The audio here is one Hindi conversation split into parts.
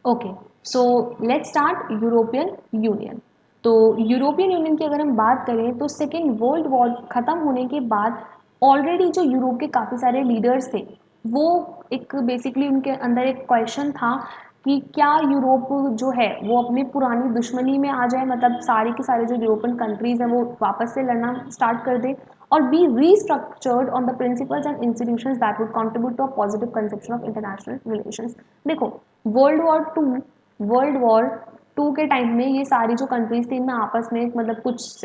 Okay, so let's start European union. तो यूरोपियन यूनियन की अगर हम बात करें तो सेकेंड वर्ल्ड वॉर ख़त्म होने के बाद ऑलरेडी जो यूरोप के काफ़ी सारे लीडर्स थे, वो एक बेसिकली उनके अंदर एक क्वेश्चन था कि क्या यूरोप जो है वो अपनी पुरानी दुश्मनी में आ जाए, मतलब सारी के सारे जो यूरोपियन कंट्रीज़ हैं वो वापस से लड़ना स्टार्ट कर दे और be restructured on the principles and institutions that would contribute to a positive conception of international relations. देखो, world war two world war two के टाइम में ये सारी जो कंट्रीज थी इनमें आपस में मतलब कुछ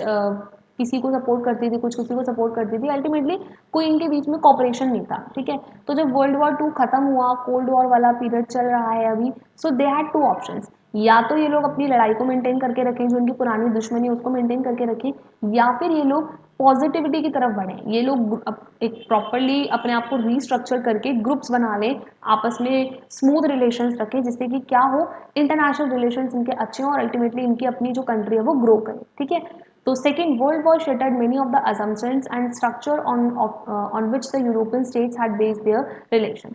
किसी को सपोर्ट करती थी, कुछ किसी को सपोर्ट करती थी, अल्टीमेटली कोई इनके बीच में कॉपरेशन नहीं था। ठीक है, तो जब वर्ल्ड वॉर टू खत्म हुआ, कोल्ड वॉर वाला पीरियड चल रहा है अभी, सो दे हैड टू ऑप्शंस। या तो ये लोग अपनी लड़ाई को मेंटेन करके रखें, जो उनकी पुरानी दुश्मनी है उसको मेंटेन करके रखें, या फिर ये लोग पॉजिटिविटी की तरफ बढ़ें, ये लोग एक प्रॉपरली अपने आप को रीस्ट्रक्चर करके ग्रुप्स बना लें, आपस में स्मूथ रिलेशंस रखें, जिससे कि क्या हो, इंटरनेशनल रिलेशंस इनके अच्छे हों और अल्टीमेटली इनकी अपनी जो कंट्री है वो ग्रो करे। ठीक है, तो second world war shattered many of the assumptions and structure on which the European states had based their relation।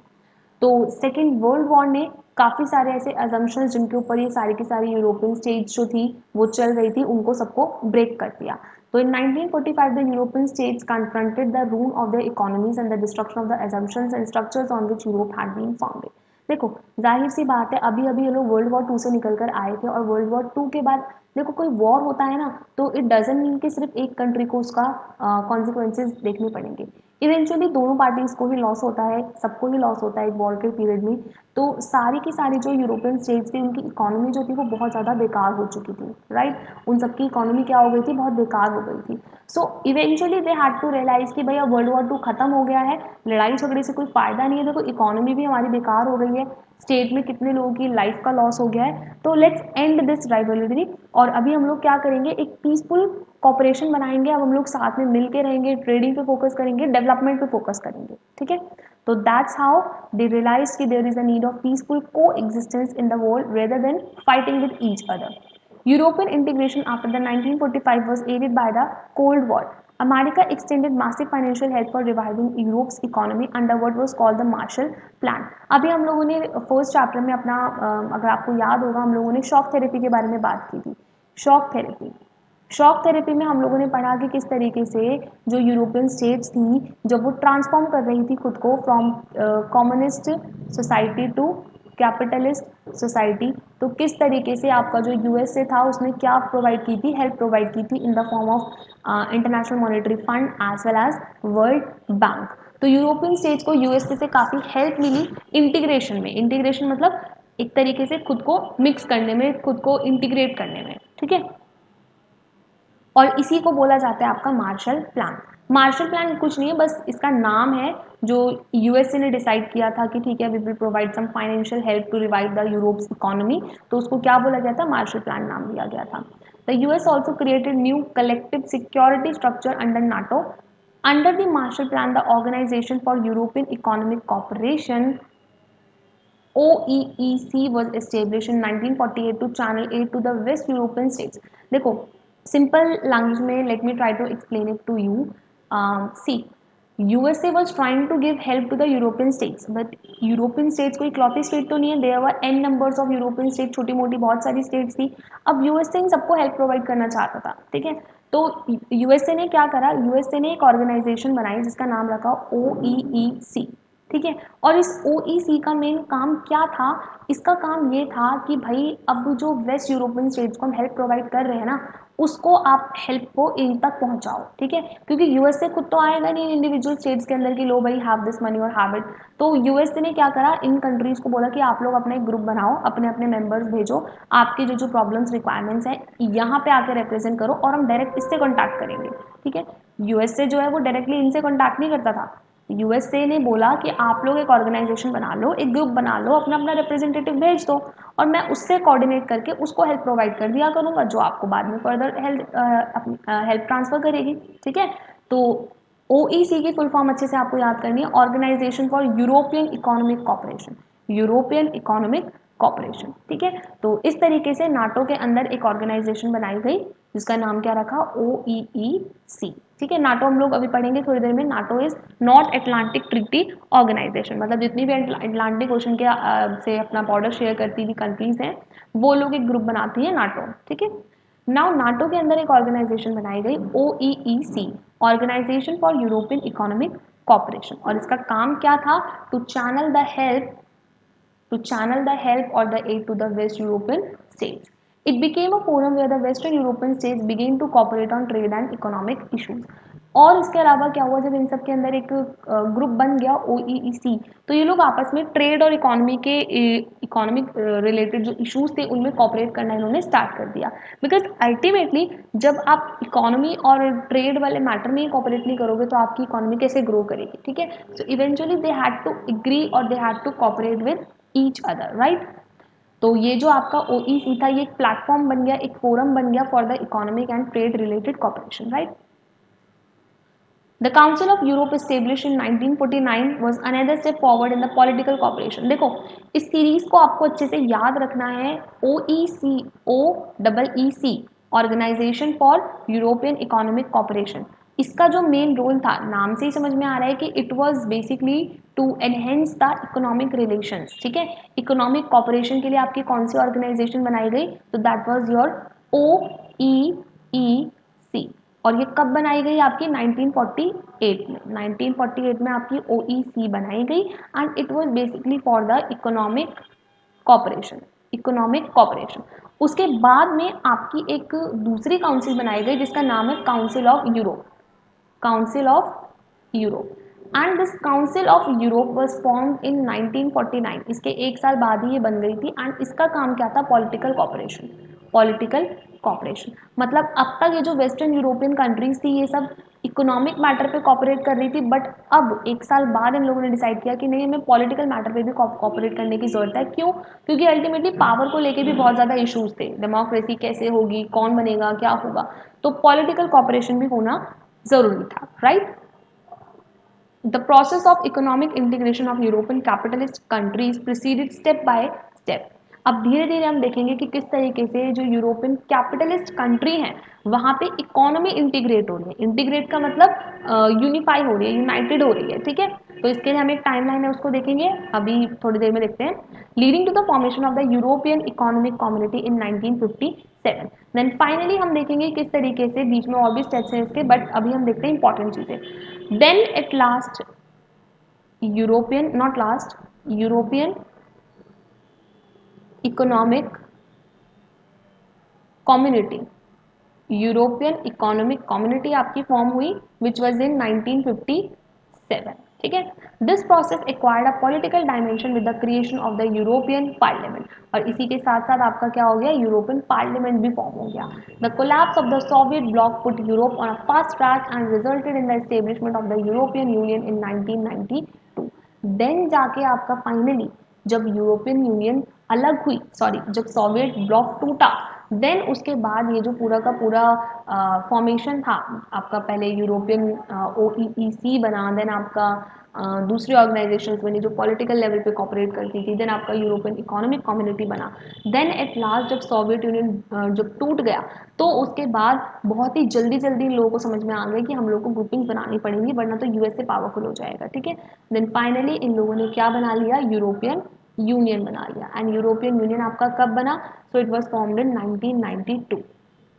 तो सेकेंड वर्ल्ड वॉर ने काफ़ी सारे ऐसे अजम्पशंस जिनके ऊपर ये सारी की सारी यूरोपियन स्टेट्स जो थी वो चल रही थी, उनको सबको ब्रेक कर दिया। तो in 1945 the European states confronted the rule of the economies and the destruction of the assumptions and structures on which Europe had been founded. देखो, जाहिर सी बात है, अभी अभी ये लोग वर्ल्ड वॉर टू से निकल कर आए थे और वर्ल्ड वॉर टू के बाद देखो कोई वॉर होता है ना, तो इट डजेंट मीन कि सिर्फ एक कंट्री को उसका कॉन्सिक्वेंसेज देखने पड़ेंगे। इवेंचुअली दोनों पार्टीज को ही लॉस होता है, सबको ही लॉस होता है एक वॉर के पीरियड में। तो सारी की सारी जो यूरोपियन स्टेट्स थी उनकी इकोनॉमी जो थी वो बहुत ज़्यादा बेकार हो चुकी थी, राइट। उन सबकी इकोनॉमी क्या हो गई थी, बहुत बेकार हो गई थी। So eventually they had to realise कि भैया वर्ल्ड वॉर टू खत्म हो गया है, लड़ाई झगड़े से कोई फायदा नहीं है, देखो इकोनॉमी भी हमारी बेकार हो गई है, स्टेट में कितने लोगों की लाइफ का लॉस हो गया है, तो लेट्स एंड दिस राइवलरी और अभी हम लोग क्या करेंगे, एक पीसफुल कॉपरेशन बनाएंगे। अब हम लोग साथ में मिल के रहेंगे, ट्रेडिंग पे फोकस करेंगे, डेवलपमेंट पे फोकस करेंगे। ठीक है, तो दैट्स हाउ दे रियलाइज कि there is a need of peaceful coexistence in the world rather than fighting with each other. European integration after the 1945 was aided by the Cold War. America extended massive financial help for reviving Europe's economy under what was called the Marshall Plan। अभी हम लोगों ने फर्स्ट चैप्टर में अपना अगर आपको याद होगा, हम लोगों ने शॉक थेरेपी के बारे में बात की थी। शॉक थेरेपी, शॉक थेरेपी में हम लोगों ने पढ़ा कि किस तरीके से जो यूरोपियन स्टेट्स थी जब वो ट्रांसफॉर्म कर रही थी खुद को from communist society to capitalist society, तो किस तरीके से आपका जो यूएसए था उसने क्या प्रोवाइड की थी, हेल्प प्रोवाइड की थी in the form of International Monetary Fund as well as World Bank. तो यूरोपियन स्टेट्स को यूएसए से काफ़ी हेल्प मिली इंटीग्रेशन में। इंटीग्रेशन मतलब एक तरीके से खुद को मिक्स करने में, खुद को इंटीग्रेट करने में। ठीक है, और इसी को बोला जाता है आपका मार्शल प्लान। मार्शल प्लान कुछ नहीं है, बस इसका नाम है, जो यूएसए ने डिसाइड किया था कि ठीक है we will provide some financial help to revive the Europe's economy, तो उसको क्या बोला गया था, मार्शल प्लान नाम दिया गया था। The US also created new collective security structure under NATO. Under the Marshall Plan the organisation for European economic cooperation OEEC was established in 1948 to channel aid to the West European states। देखो, simple language में let me try to explain it to you। See, USA was trying to give help to the European states, but European states कोई इकलौती स्टेट तो नहीं है, there were n numbers of European states, छोटी मोटी बहुत सारी states थी। अब USA इन सबको हेल्प प्रोवाइड करना चाहता था। ठीक है, तो यूएसए ने क्या करा, यूएसए ने एक ऑर्गेनाइजेशन बनाई जिसका नाम रखा OEEC। ठीक है, और इस OEC का मेन काम क्या था, इसका काम ये था कि भाई अब जो वेस्ट यूरोपियन स्टेट्स को हम हेल्प प्रोवाइड कर रहे हैं ना, उसको आप हेल्प को इन तक पहुंचाओ। ठीक है, क्योंकि यूएसए खुद तो आएगा नहीं इंडिविजुअल स्टेट्स के अंदर कि लो भाई हैव दिस मनी और हैव इट। तो यूएसए ने क्या करा, इन कंट्रीज को बोला कि आप लोग अपना एक ग्रुप बनाओ, अपने अपने मेंबर्स भेजो, आपके जो जो प्रॉब्लम्स रिक्वायरमेंट्स हैं यहाँ पे आके रिप्रेजेंट करो और हम डायरेक्ट इससे कॉन्टैक्ट करेंगे। ठीक है, यूएसए जो है वो डायरेक्टली इनसे कॉन्टैक्ट नहीं करता था। यूएसए ने बोला कि आप लोग एक ऑर्गेनाइजेशन बना लो, एक ग्रुप बना लो, अपना अपना रिप्रेजेंटेटिव भेज दो और मैं उससे कोऑर्डिनेट करके उसको हेल्प प्रोवाइड कर दिया करूंगा, जो आपको बाद में फर्दर हेल्प ट्रांसफर करेगी। ठीक है, तो ओईसी की फुल फॉर्म अच्छे से आपको याद करनी है, organisation for European economic cooperation, European economic cooperation. ठीक है, तो इस तरीके से नाटो के अंदर एक ऑर्गेनाइजेशन बनाई गई जिसका नाम क्या रखा, OEEC। ठीक है। नाटो हम लोग अभी पढ़ेंगे थोड़ी देर में। NATO is North Atlantic Treaty Organisation, मतलब जितनी भी अटलांटिक ओशन के से अपना बॉर्डर शेयर करती हुई कंट्रीज हैं वो लोग एक ग्रुप बनाती है नाटो। ठीक है। नाउ नाटो के अंदर एक ऑर्गेनाइजेशन बनाई गई OEEC, organisation for European economic cooperation, और इसका काम क्या था? To channel the help or the aid to the West European states. It became a forum where the Western European states began to cooperate on trade and economic issues. और इसके अलावा क्या हुआ, जब इन सब के अंदर एक ग्रुप बन गया OEEC, तो ये लोग आपस में ट्रेड और इकोनॉमिक रिलेटेड जो इश्यूज थे उनमें कॉपरेट करना इन्होंने स्टार्ट कर दिया। बिकॉज अल्टीमेटली जब आप इकोनॉमी और ट्रेड वाले मैटर में कॉपरेट नहीं करोगे तो आपकी इकोनॉमी कैसे ग्रो करेगी? ठीक है। So eventually they had to agree और they had to cooperate with each other, right. तो ये जो आपका OEC था ये एक प्लेटफॉर्म बन गया, एक फोरम बन गया for the economic and trade related cooperation, right. The Council of Europe established in 1949 was another step forward in the political cooperation. देखो इस सीरीज को आपको अच्छे से याद रखना है। OEC organisation for European economic cooperation, इसका जो मेन रोल था, नाम से ही समझ में आ रहा है कि it was basically to enhance the economic relations. ठीक है। इकोनॉमिक कॉपरेशन के लिए आपकी कौन सी ऑर्गेनाइजेशन बनाई गई? तो दैट वाज योर OEEC। और ये कब बनाई गई? आपकी 1948 में। 1948 में आपकी OEC बनाई गई and it was basically for the economic cooperation. उसके बाद में आपकी एक दूसरी काउंसिल बनाई गई जिसका नाम है council of Europe. Council of Europe and this council of Europe was formed in 1949। इसके एक साल बाद ही ये बन गई थी एंड इसका काम क्या था? Political corporation. पॉलिटिकल कॉपरेशन मतलब अब तक ये जो वेस्टर्न यूरोपियन कंट्रीज थी ये सब इकोनॉमिक मैटर पे कॉपरेट कर रही थी, बट अब एक साल बाद इन लोगों ने डिसाइड किया कि नहीं, हमें पॉलिटिकल मैटर पे भी कॉपरेट करने की जरूरत है। क्यों? क्योंकि अल्टीमेटली पावर को लेके भी बहुत ज़्यादा इश्यूज थे। डेमोक्रेसी कैसे होगी, कौन बनेगा, क्या होगा, तो पॉलिटिकल कॉपरेशन भी होना जरूरी था, right. The process of economic integration of European capitalist countries proceeded step by step. अब धीरे धीरे हम देखेंगे कि किस तरीके से जो यूरोपियन कैपिटलिस्ट कंट्री हैं वहाँ पे इकोनॉमी इंटीग्रेट हो रही है। इंटीग्रेट का मतलब यूनिफाई हो रही है, यूनाइटेड हो रही है। ठीक है। तो इसके लिए हम एक टाइमलाइन है उसको देखेंगे, अभी थोड़ी देर में देखते हैं। Leading to the formation of the European economic community in 1957। Then finally हम देखेंगे किस तरीके से, बीच में और भी स्टेप्स हैं इसके, बट अभी हम देखते हैं इंपॉर्टेंट चीजें। Then at last European economic community, European economic community आपकी फॉर्म हुई विच वॉज इन 1957। ठीक है। This process acquired a political dimension with the creation of the European parliament, और इसी के साथ साथ आपका क्या हो गया? यूरोपियन पार्लियामेंट भी फॉर्म हो गया। The collapse of the Soviet bloc put Europe on a fast track and resulted in the establishment of the European Union in 1992। Then जाके आपका फाइनली जब यूरोपियन यूनियन अलग हुई, सॉरी जब सोवियत ब्लॉक टूटा, देन उसके बाद ये जो पूरा का पूरा फॉर्मेशन था आपका, पहले यूरोपियन OEEC बना, देन आपका दूसरी ऑर्गेनाइजेशंस बनी जो पॉलिटिकल लेवल पे कॉपरेट करती थी, देन आपका यूरोपियन इकोनॉमिक कम्युनिटी बना। देन एट लास्ट जब सोवियत यूनियन जब टूट गया तो उसके बाद बहुत ही जल्दी जल्दी लोगों को समझ में आ गया कि हम लोग को ग्रुपिंग बनानी पड़ेंगी वरना तो यूएसए पावरफुल हो जाएगा। ठीक है। देन फाइनली इन लोगों ने क्या बना लिया? यूरोपियन यूनियन बना लिया। एंड यूरोपियन यूनियन आपका कब बना? So it was formed in 1992।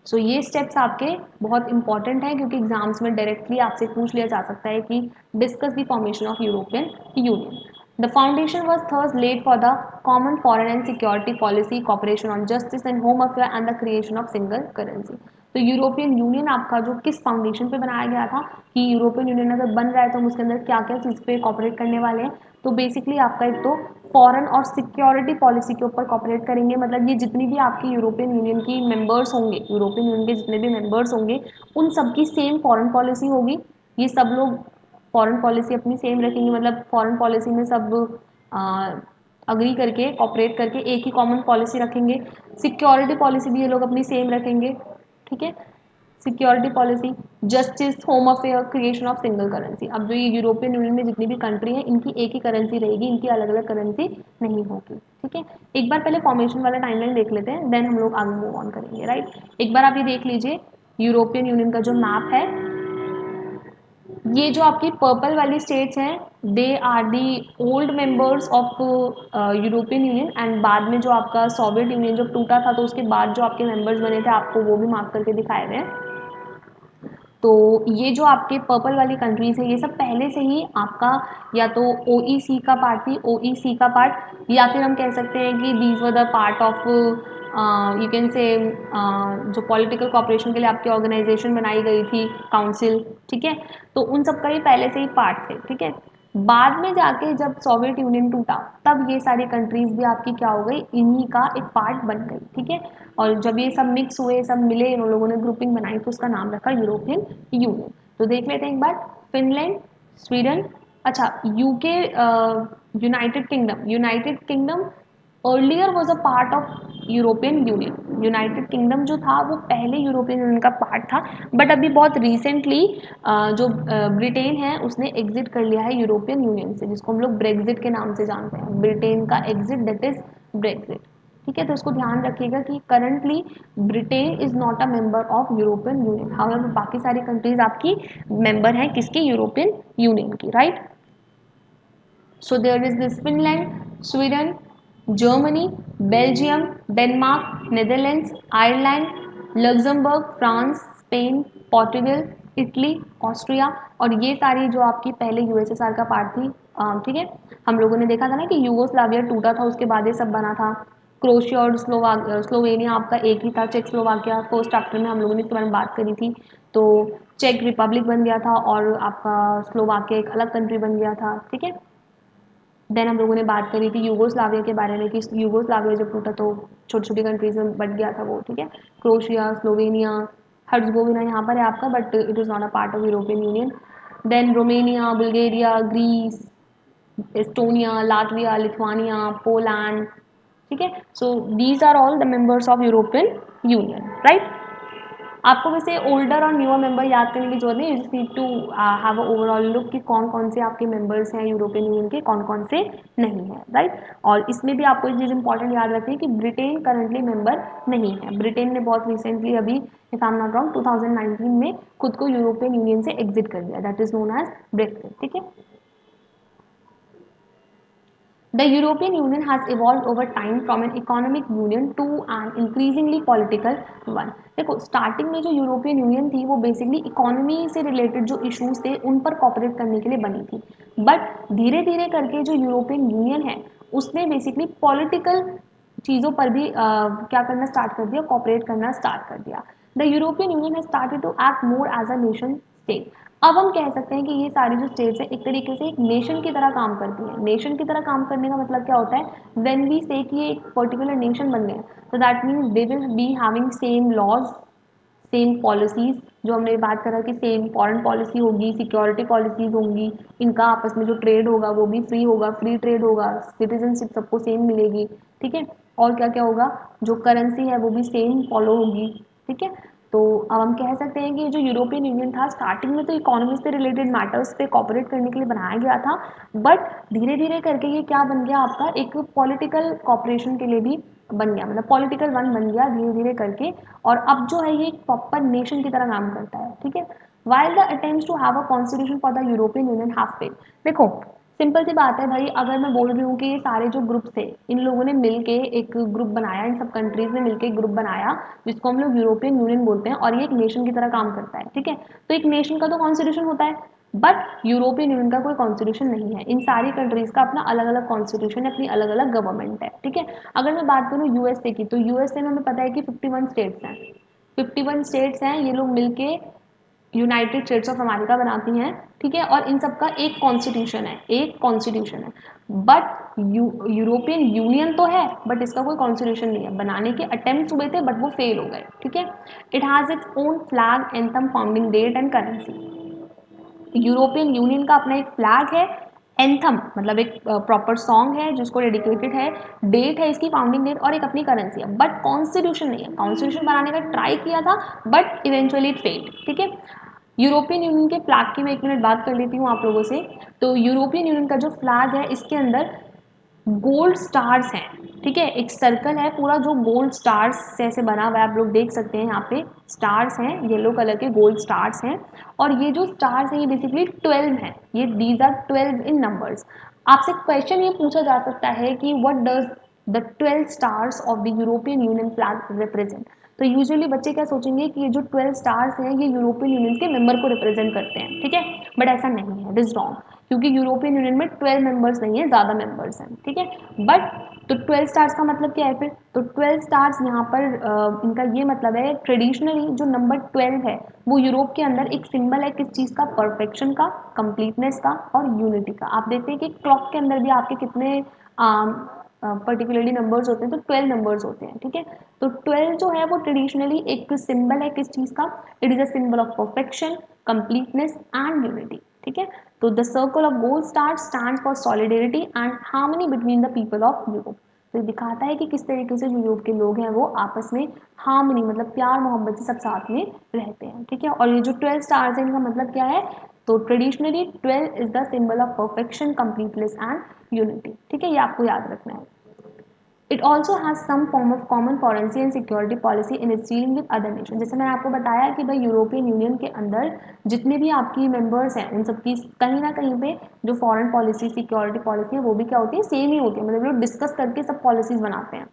सो ये स्टेप्स आपके बहुत इंपॉर्टेंट हैं क्योंकि एग्जाम्स में डायरेक्टली आपसे पूछ लिया जा सकता है कि discuss the formation of European Union. The foundation was thus laid for the common foreign and security policy, cooperation on justice and home affair and the creation of single currency. तो यूरोपियन यूनियन आपका जो किस फाउंडेशन पे बनाया गया था कि यूरोपियन यूनियन अगर बन रहा है तो हम उसके अंदर क्या क्या चीज़ पे कॉपरेट करने वाले हैं, तो बेसिकली आपका एक तो फॉरेन और सिक्योरिटी पॉलिसी के ऊपर कॉपरेट करेंगे। मतलब ये जितनी भी आपकी यूरोपियन यूनियन की मेंबर्स होंगे, यूरोपियन यूनियन के जितने भी मेंबर्स होंगे उन सबकी सेम फॉरेन पॉलिसी होगी। ये सब लोग फॉरेन पॉलिसी अपनी सेम रखेंगे, मतलब फॉरेन पॉलिसी में सब अग्री करके कॉपरेट करके एक ही कॉमन पॉलिसी रखेंगे। सिक्योरिटी पॉलिसी भी ये लोग अपनी सेम रखेंगे। ठीक है। Security policy, justice, home affair, creation of single currency. अब जो ये यूरोपियन यूनियन में जितनी भी कंट्री है इनकी एक ही करेंसी रहेगी, इनकी अलग अलग करेंसी नहीं होगी। ठीक है। एक बार पहले फॉर्मेशन वाला टाइमलाइन देख लेते हैं, देन हम लोग आगे मूव ऑन करेंगे, राइट। एक बार आप ये देख लीजिए यूरोपियन यूनियन का जो मैप है, ये जो आपकी पर्पल वाली स्टेट्स हैं, they are the old members of European Union, and बाद में जो आपका सोवियत यूनियन जब टूटा था तो उसके बाद जो आपके मेंबर्स बने थे, आपको वो भी मार्क करके दिखाए हुए हैं। तो ये जो आपके पर्पल वाली कंट्रीज है, ये सब पहले से ही आपका या तो ओईसी का पार्ट थी, ओईसी का पार्ट, या फिर हम कह सकते हैं कि these were the part of, you can say, जो पॉलिटिकल कॉपरेशन के लिए आपकी ऑर्गेनाइजेशन बनाई गई थी, काउंसिल, ठीक है। तो उन सब का ही पहले से ही पार्ट थे, ठीक है। बाद में जाके जब सोवियत यूनियन टूटा, तब ये सारी कंट्रीज भी आपकी क्या हो गई, इन्हीं का एक पार्ट बन गई, ठीक है। और जब ये सब मिक्स हुए, सब मिले, इन लोगों ने ग्रुपिंग बनाई, तो उसका नाम रखा यूरोपियन यूनियन। तो देख लेते हैं एक बार, फिनलैंड, स्वीडन, अच्छा UK, United kingdom earlier was a part of European union. United kingdom जो था वो पहले यूरोपियन यूनियन का पार्ट था, बट अभी बहुत रिसेंटली जो ब्रिटेन है उसने एग्जिट कर लिया है यूरोपियन यूनियन से, जिसको हम लोग ब्रेग्जिट के नाम से जानते हैं। ब्रिटेन का एग्जिट, दैट इज ब्रेग्जिट, ठीक है। तो इसको ध्यान रखिएगा कि currently Britain is not a member of European union, however बाकी सारी कंट्रीज आपकी मेंबर हैं किसकी, यूरोपियन यूनियन की, right. So there is this Finland, Sweden, Germany, Belgium, Denmark, Netherlands, Ireland, Luxembourg, France, Spain, Portugal, Italy, Austria, और ये सारी जो आपकी पहले यूएसएसआर का पार्ट थी, ठीक है। हम लोगों ने देखा था ना कि यूगोस्लाविया टूटा था, उसके बाद ये सब बना था। क्रोशिया और स्लोवेनिया आपका एक ही था, चेक स्लोवाकिया फर्स्ट चैप्टर में हम लोगों ने इसके बारे में बात करी थी। तो चेक रिपब्लिक बन गया था और आपका स्लोवाकिया एक अलग कंट्री बन गया था, ठीक है। देन हम लोगों ने बात करी थी यूगोस्लाविया के बारे में कि यूगोस्लाविया जब टूटा तो छोटी छोटी कंट्रीज में बट गया था वो, ठीक है। क्रोशिया, स्लोवेनिया, हर्जगोविना यहाँ पर है आपका, but it is not a part of European Union. Then Romania, Bulgaria, Greece, Estonia, Latvia, Lithuania, Poland, ठीक है। So these are all the members of European Union, right. आपको वैसे ओल्डर और न्यूअर मेंबर याद करने की जरूरत नहीं, you just need to have a overall look कि कौन कौन से आपके मेंबर्स हैं यूरोपियन यूनियन के, कौन कौन से नहीं है, राइट। और इसमें भी आपको एक चीज़ इंपॉर्टेंट याद रखनी है कि ब्रिटेन करंटली मेंबर नहीं है। ब्रिटेन ने बहुत रिसेंटली अभी, if I am not wrong, 2019 में खुद को यूरोपियन यूनियन से एग्जिट कर दिया, that is known as Brexit, ठीक है। The European Union has evolved over time from an economic union to an increasingly political one. देखो स्टार्टिंग में जो यूरोपियन यूनियन थी वो बेसिकली इकोनॉमी से रिलेटेड जो इश्यूज थे उन पर कॉपरेट करने के लिए बनी थी, बट धीरे धीरे करके जो यूरोपियन यूनियन है उसने बेसिकली पॉलिटिकल चीज़ों पर भी क्या करना स्टार्ट कर दिया, कॉपरेट करना स्टार्ट कर दिया। The European Union has started to act more as a nation state. अब हम कह सकते हैं कि ये सारी जो स्टेट्स हैं एक तरीके से एक नेशन की तरह काम करती हैं। नेशन की तरह काम करने का मतलब क्या होता है, व्हेन वी से कि ये एक पर्टिकुलर नेशन बन गए, तो that means they will be having same laws, same policies, जो हमने बात करा कि सेम फॉरेन पॉलिसी होगी, सिक्योरिटी पॉलिसीज होंगी, इनका आपस में जो ट्रेड होगा वो भी फ्री होगा, फ्री ट्रेड होगा, सिटीजनशिप सबको सेम मिलेगी, ठीक है। और क्या क्या होगा, जो करेंसी है वो भी सेम फॉलो होगी, ठीक है। तो अब हम कह सकते हैं कि जो यूरोपियन यूनियन था स्टार्टिंग में तो इकोनॉमी से रिलेटेड मैटर्स पे कॉपरेट करने के लिए बनाया गया था, बट धीरे धीरे करके ये क्या बन गया आपका, एक पॉलिटिकल कॉपरेशन के लिए भी बन गया, मतलब पॉलिटिकल वन बन गया धीरे धीरे करके। और अब जो है ये प्रॉपर नेशन की तरह काम करता है, ठीक है। While the attempts to have a constitution for the European Union have failed. देखो सिंपल सी बात है भाई, अगर मैं बोल रही हूँ कि ये सारे जो ग्रुप थे इन लोगों ने मिलके एक ग्रुप बनाया, इन सब कंट्रीज ने मिलके एक ग्रुप बनाया जिसको हम लोग यूरोपियन यूनियन बोलते हैं, और ये एक नेशन की तरह काम करता है, ठीक है। तो एक नेशन का तो कॉन्स्टिट्यूशन होता है, बट यूरोपियन यूनियन का कोई कॉन्स्टिट्यूशन नहीं है। इन सारी कंट्रीज का अपना अलग अलग कॉन्स्टिट्यूशन है, अपनी अलग अलग गवर्नमेंट है, ठीक है। अगर मैं बात करूँ यूएसए की, तो यूएसए में हमें पता है कि 51 स्टेट्स हैं, 51 स्टेट्स हैं, ये लोग मिलके यूनाइटेड स्टेट्स ऑफ अमेरिका बनाती हैं, ठीक है। और इन सबका एक कॉन्स्टिट्यूशन है, एक कॉन्स्टिट्यूशन है, बट यूरोपियन यूनियन तो है बट इसका कोई कॉन्स्टिट्यूशन नहीं है। बनाने के अटेम्प्ट हुए थे बट वो फेल हो गए, ठीक है। It has its own flag, anthem, founding date and currency. European Union का अपना एक फ्लैग है, एंथम मतलब एक प्रॉपर सॉन्ग है जिसको डेडिकेटेड है, डेट है इसकी, फाउंडिंग डेट, और एक अपनी करेंसी है, बट कॉन्स्टिट्यूशन नहीं है। कॉन्स्टिट्यूशन बनाने का ट्राई किया था बट इवेंचुअली इट फेल्ड, ठीक है। यूरोपियन यूनियन के फ्लैग की मैं एक मिनट बात कर लेती हूँ आप लोगों से। तो यूरोपियन यूनियन का जो फ्लैग है इसके अंदर गोल्ड स्टार्स हैं, ठीक है, एक सर्कल है पूरा जो गोल्ड स्टार्स से ऐसे बना हुआ है, आप लोग देख सकते हैं यहाँ पे स्टार्स हैं, येलो कलर के गोल्ड स्टार्स हैं। और ये जो स्टार्स हैं ये बेसिकली 12 हैं, ये दीज आर 12 इन नंबर्स। आपसे क्वेश्चन ये पूछा जा सकता है कि what does the 12 stars of the European union flag represent. तो यूजुअली बच्चे क्या सोचेंगे कि ये जो 12 स्टार्स हैं ये यूरोपियन यूनियन के मेंबर को रिप्रेजेंट करते हैं, ठीक है, बट ऐसा नहीं है, इट इज रॉन्ग, क्योंकि यूरोपियन यूनियन में 12 मेंबर्स नहीं है, ज़्यादा मेंबर्स हैं, ठीक है। बट तो 12 स्टार्स का मतलब क्या है फिर, तो 12 स्टार्स यहाँ पर इनका ये मतलब है, ट्रेडिशनली जो नंबर 12 है वो यूरोप के अंदर एक सिंबल है किस चीज़ का, परफेक्शन का, कंप्लीटनेस का और यूनिटी का। आप देखते हैं कि क्लॉक के अंदर भी आपके कितने पर्टिकुलरली नंबर्स होते हैं, तो 12 नंबर्स होते हैं, ठीक है। तो 12 जो है वो ट्रेडिशनली एक सिंबल है किस चीज़ का, it is a symbol of perfection, completeness and unity, ठीक है। तो the circle of gold star stands for solidarity and harmony between the people of Europe. तो ये दिखाता है कि किस तरीके से जो यूरोप के लोग हैं वो आपस में हार्मनी मतलब प्यार मोहब्बत से सब साथ में रहते हैं, ठीक है। और ये जो 12 स्टार्स है इनका मतलब क्या है, तो traditionally 12 is the symbol of perfection, completeness and unity, ठीक है, ये आपको याद रखना है। It also has some form of common foreign and security policy in its dealing with other nation. जैसे मैंने आपको बताया कि भाई यूरोपियन यूनियन के अंदर जितने भी आपकी मेंबर्स हैं उन सबकी कहीं ना कहीं पे जो फॉरेन पॉलिसी, सिक्योरिटी पॉलिसी है वो भी क्या होती है, सेम ही होती है, मतलब लोग डिस्कस करके सब पॉलिसीज बनाते हैं।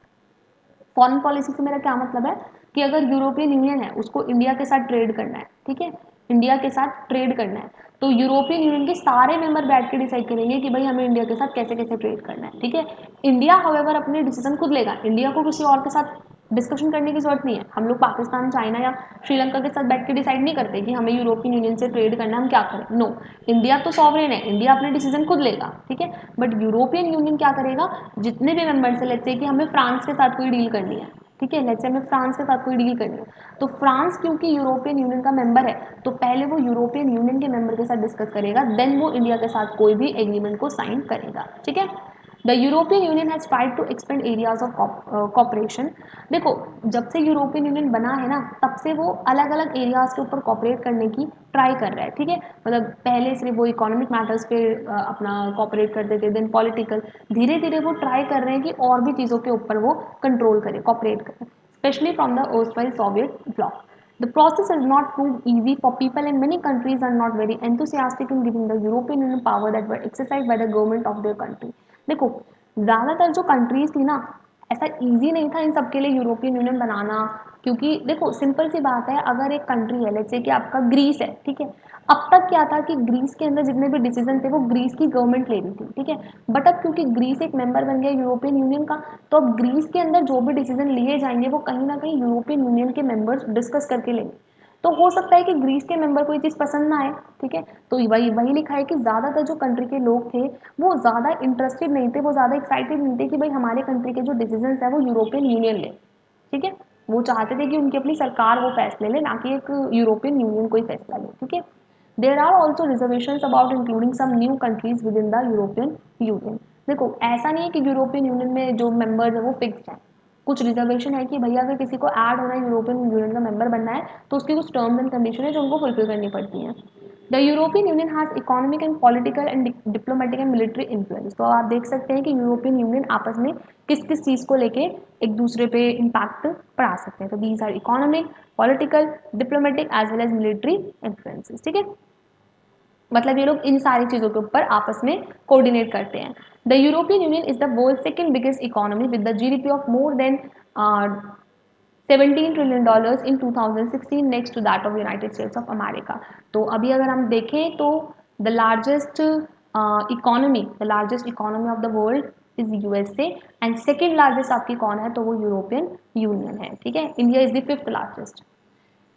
फॉरेन पॉलिसी से मेरा क्या मतलब है कि अगर यूरोपियन यूनियन है उसको इंडिया के साथ ट्रेड करना है, ठीक है, इंडिया के साथ ट्रेड करना है, तो यूरोपियन यूनियन के सारे मेंबर बैठ के डिसाइड करेंगे कि भाई हमें इंडिया के साथ कैसे कैसे ट्रेड करना है, ठीक है। इंडिया हाउएवर अपने डिसीजन खुद लेगा, इंडिया को किसी और के साथ डिस्कशन करने की जरूरत नहीं है। हम लोग पाकिस्तान, चाइना या श्रीलंका के साथ बैठ के डिसाइड नहीं करते कि हमें यूरोपियन यूनियन से ट्रेड करना, हम क्या करें, नो। इंडिया तो सॉवरेन है, इंडिया अपने डिसीजन खुद लेगा, ठीक है। बट यूरोपियन यूनियन क्या करेगा, जितने भी मेंबर्स है, लेट्स से कि हमें फ्रांस के साथ कोई डील करनी है, ठीक है, लेट्स से हमें फ्रांस के साथ कोई डील करनी है, तो फ्रांस क्योंकि यूरोपियन यूनियन का मेंबर है तो पहले वो यूरोपियन यूनियन के मेंबर के साथ डिस्कस करेगा, देन वो इंडिया के साथ कोई भी एग्रीमेंट को साइन करेगा, ठीक है। The European Union has tried to expand areas of cooperation. देखो, जब से यूरोपियन यूनियन बना है ना तब से वो अलग अलग एरियाज के ऊपर कॉपरेट करने की ट्राई कर रहा है, ठीक है। मतलब पहले सिर्फ वो इकोनॉमिक मैटर्स पे अपना कॉपरेट करते थे, देन पॉलिटिकल, धीरे धीरे वो ट्राई कर रहे हैं कि और भी चीज़ों के ऊपर वो कंट्रोल करें, कॉपरेट करें, specially from the erstwhile Soviet bloc. The process has not proved easy for people, and many countries are not very enthusiastic in giving the European Union power that were exercised by the government of their country. देखो, ज़्यादातर जो कंट्रीज थी ना, ऐसा इजी नहीं था इन सबके लिए यूरोपियन यूनियन बनाना, क्योंकि देखो सिंपल सी बात है, अगर एक कंट्री है, लेट्स से कि आपका ग्रीस है, ठीक है, अब तक क्या था कि ग्रीस के अंदर जितने भी डिसीजन थे वो ग्रीस की गवर्नमेंट ले रही थी, ठीक है। बट अब क्योंकि ग्रीस एक मेंबर बन गया यूरोपियन यूनियन का, तो अब ग्रीस के अंदर जो भी डिसीजन लिए जाएंगे वो कहीं ना कहीं यूरोपियन यूनियन के मेंबर्स डिस्कस करके लेंगे। तो हो सकता है कि ग्रीस के मेंबर को ये चीज़ पसंद ना आए, ठीक है। तो वही वही लिखा है कि ज़्यादातर जो कंट्री के लोग थे वो ज़्यादा इंटरेस्टेड नहीं थे, वो ज़्यादा एक्साइटेड नहीं थे कि भाई हमारे कंट्री के जो डिसीजन है वो यूरोपियन यूनियन ले, ठीक है। वो चाहते थे कि उनकी अपनी सरकार वो फैसले ले, ना कि एक यूरोपियन यूनियन कोई फैसला ले, ठीक है। There are also reservation about including some new countries within the European Union. देखो, ऐसा नहीं है कि यूरोपियन यूनियन में जो मेंबर्स है वो फिक्स्ड है, कुछ रिजर्वेशन है कि भैया अगर किसी को ऐड होना है, यूरोपियन यूनियन का मेंबर बनना है, तो उसकी कुछ टर्म्स एंड कंडीशन है जो उनको फुलफिल करनी पड़ती हैं। The European Union has economic and political and diplomatic and military influence. तो आप देख सकते हैं कि यूरोपियन यूनियन आपस में किस किस चीज़ को लेके एक दूसरे पे इम्पैक्ट पड़ा सकते हैं। तो these are economic, political, diplomatic as well as military influences, ठीक है। मतलब ये लोग इन सारी चीज़ों के ऊपर आपस में कोऑर्डिनेट करते हैं। The European Union is the world second biggest economy with the GDP of more than 17 trillion dollars in 2016, next to that of United States of America. तो अभी अगर हम देखें तो the largest economy of the world is USA, and second largest आपकी कौन है, तो वो यूरोपियन यूनियन है, ठीक है। India is the fifth largest.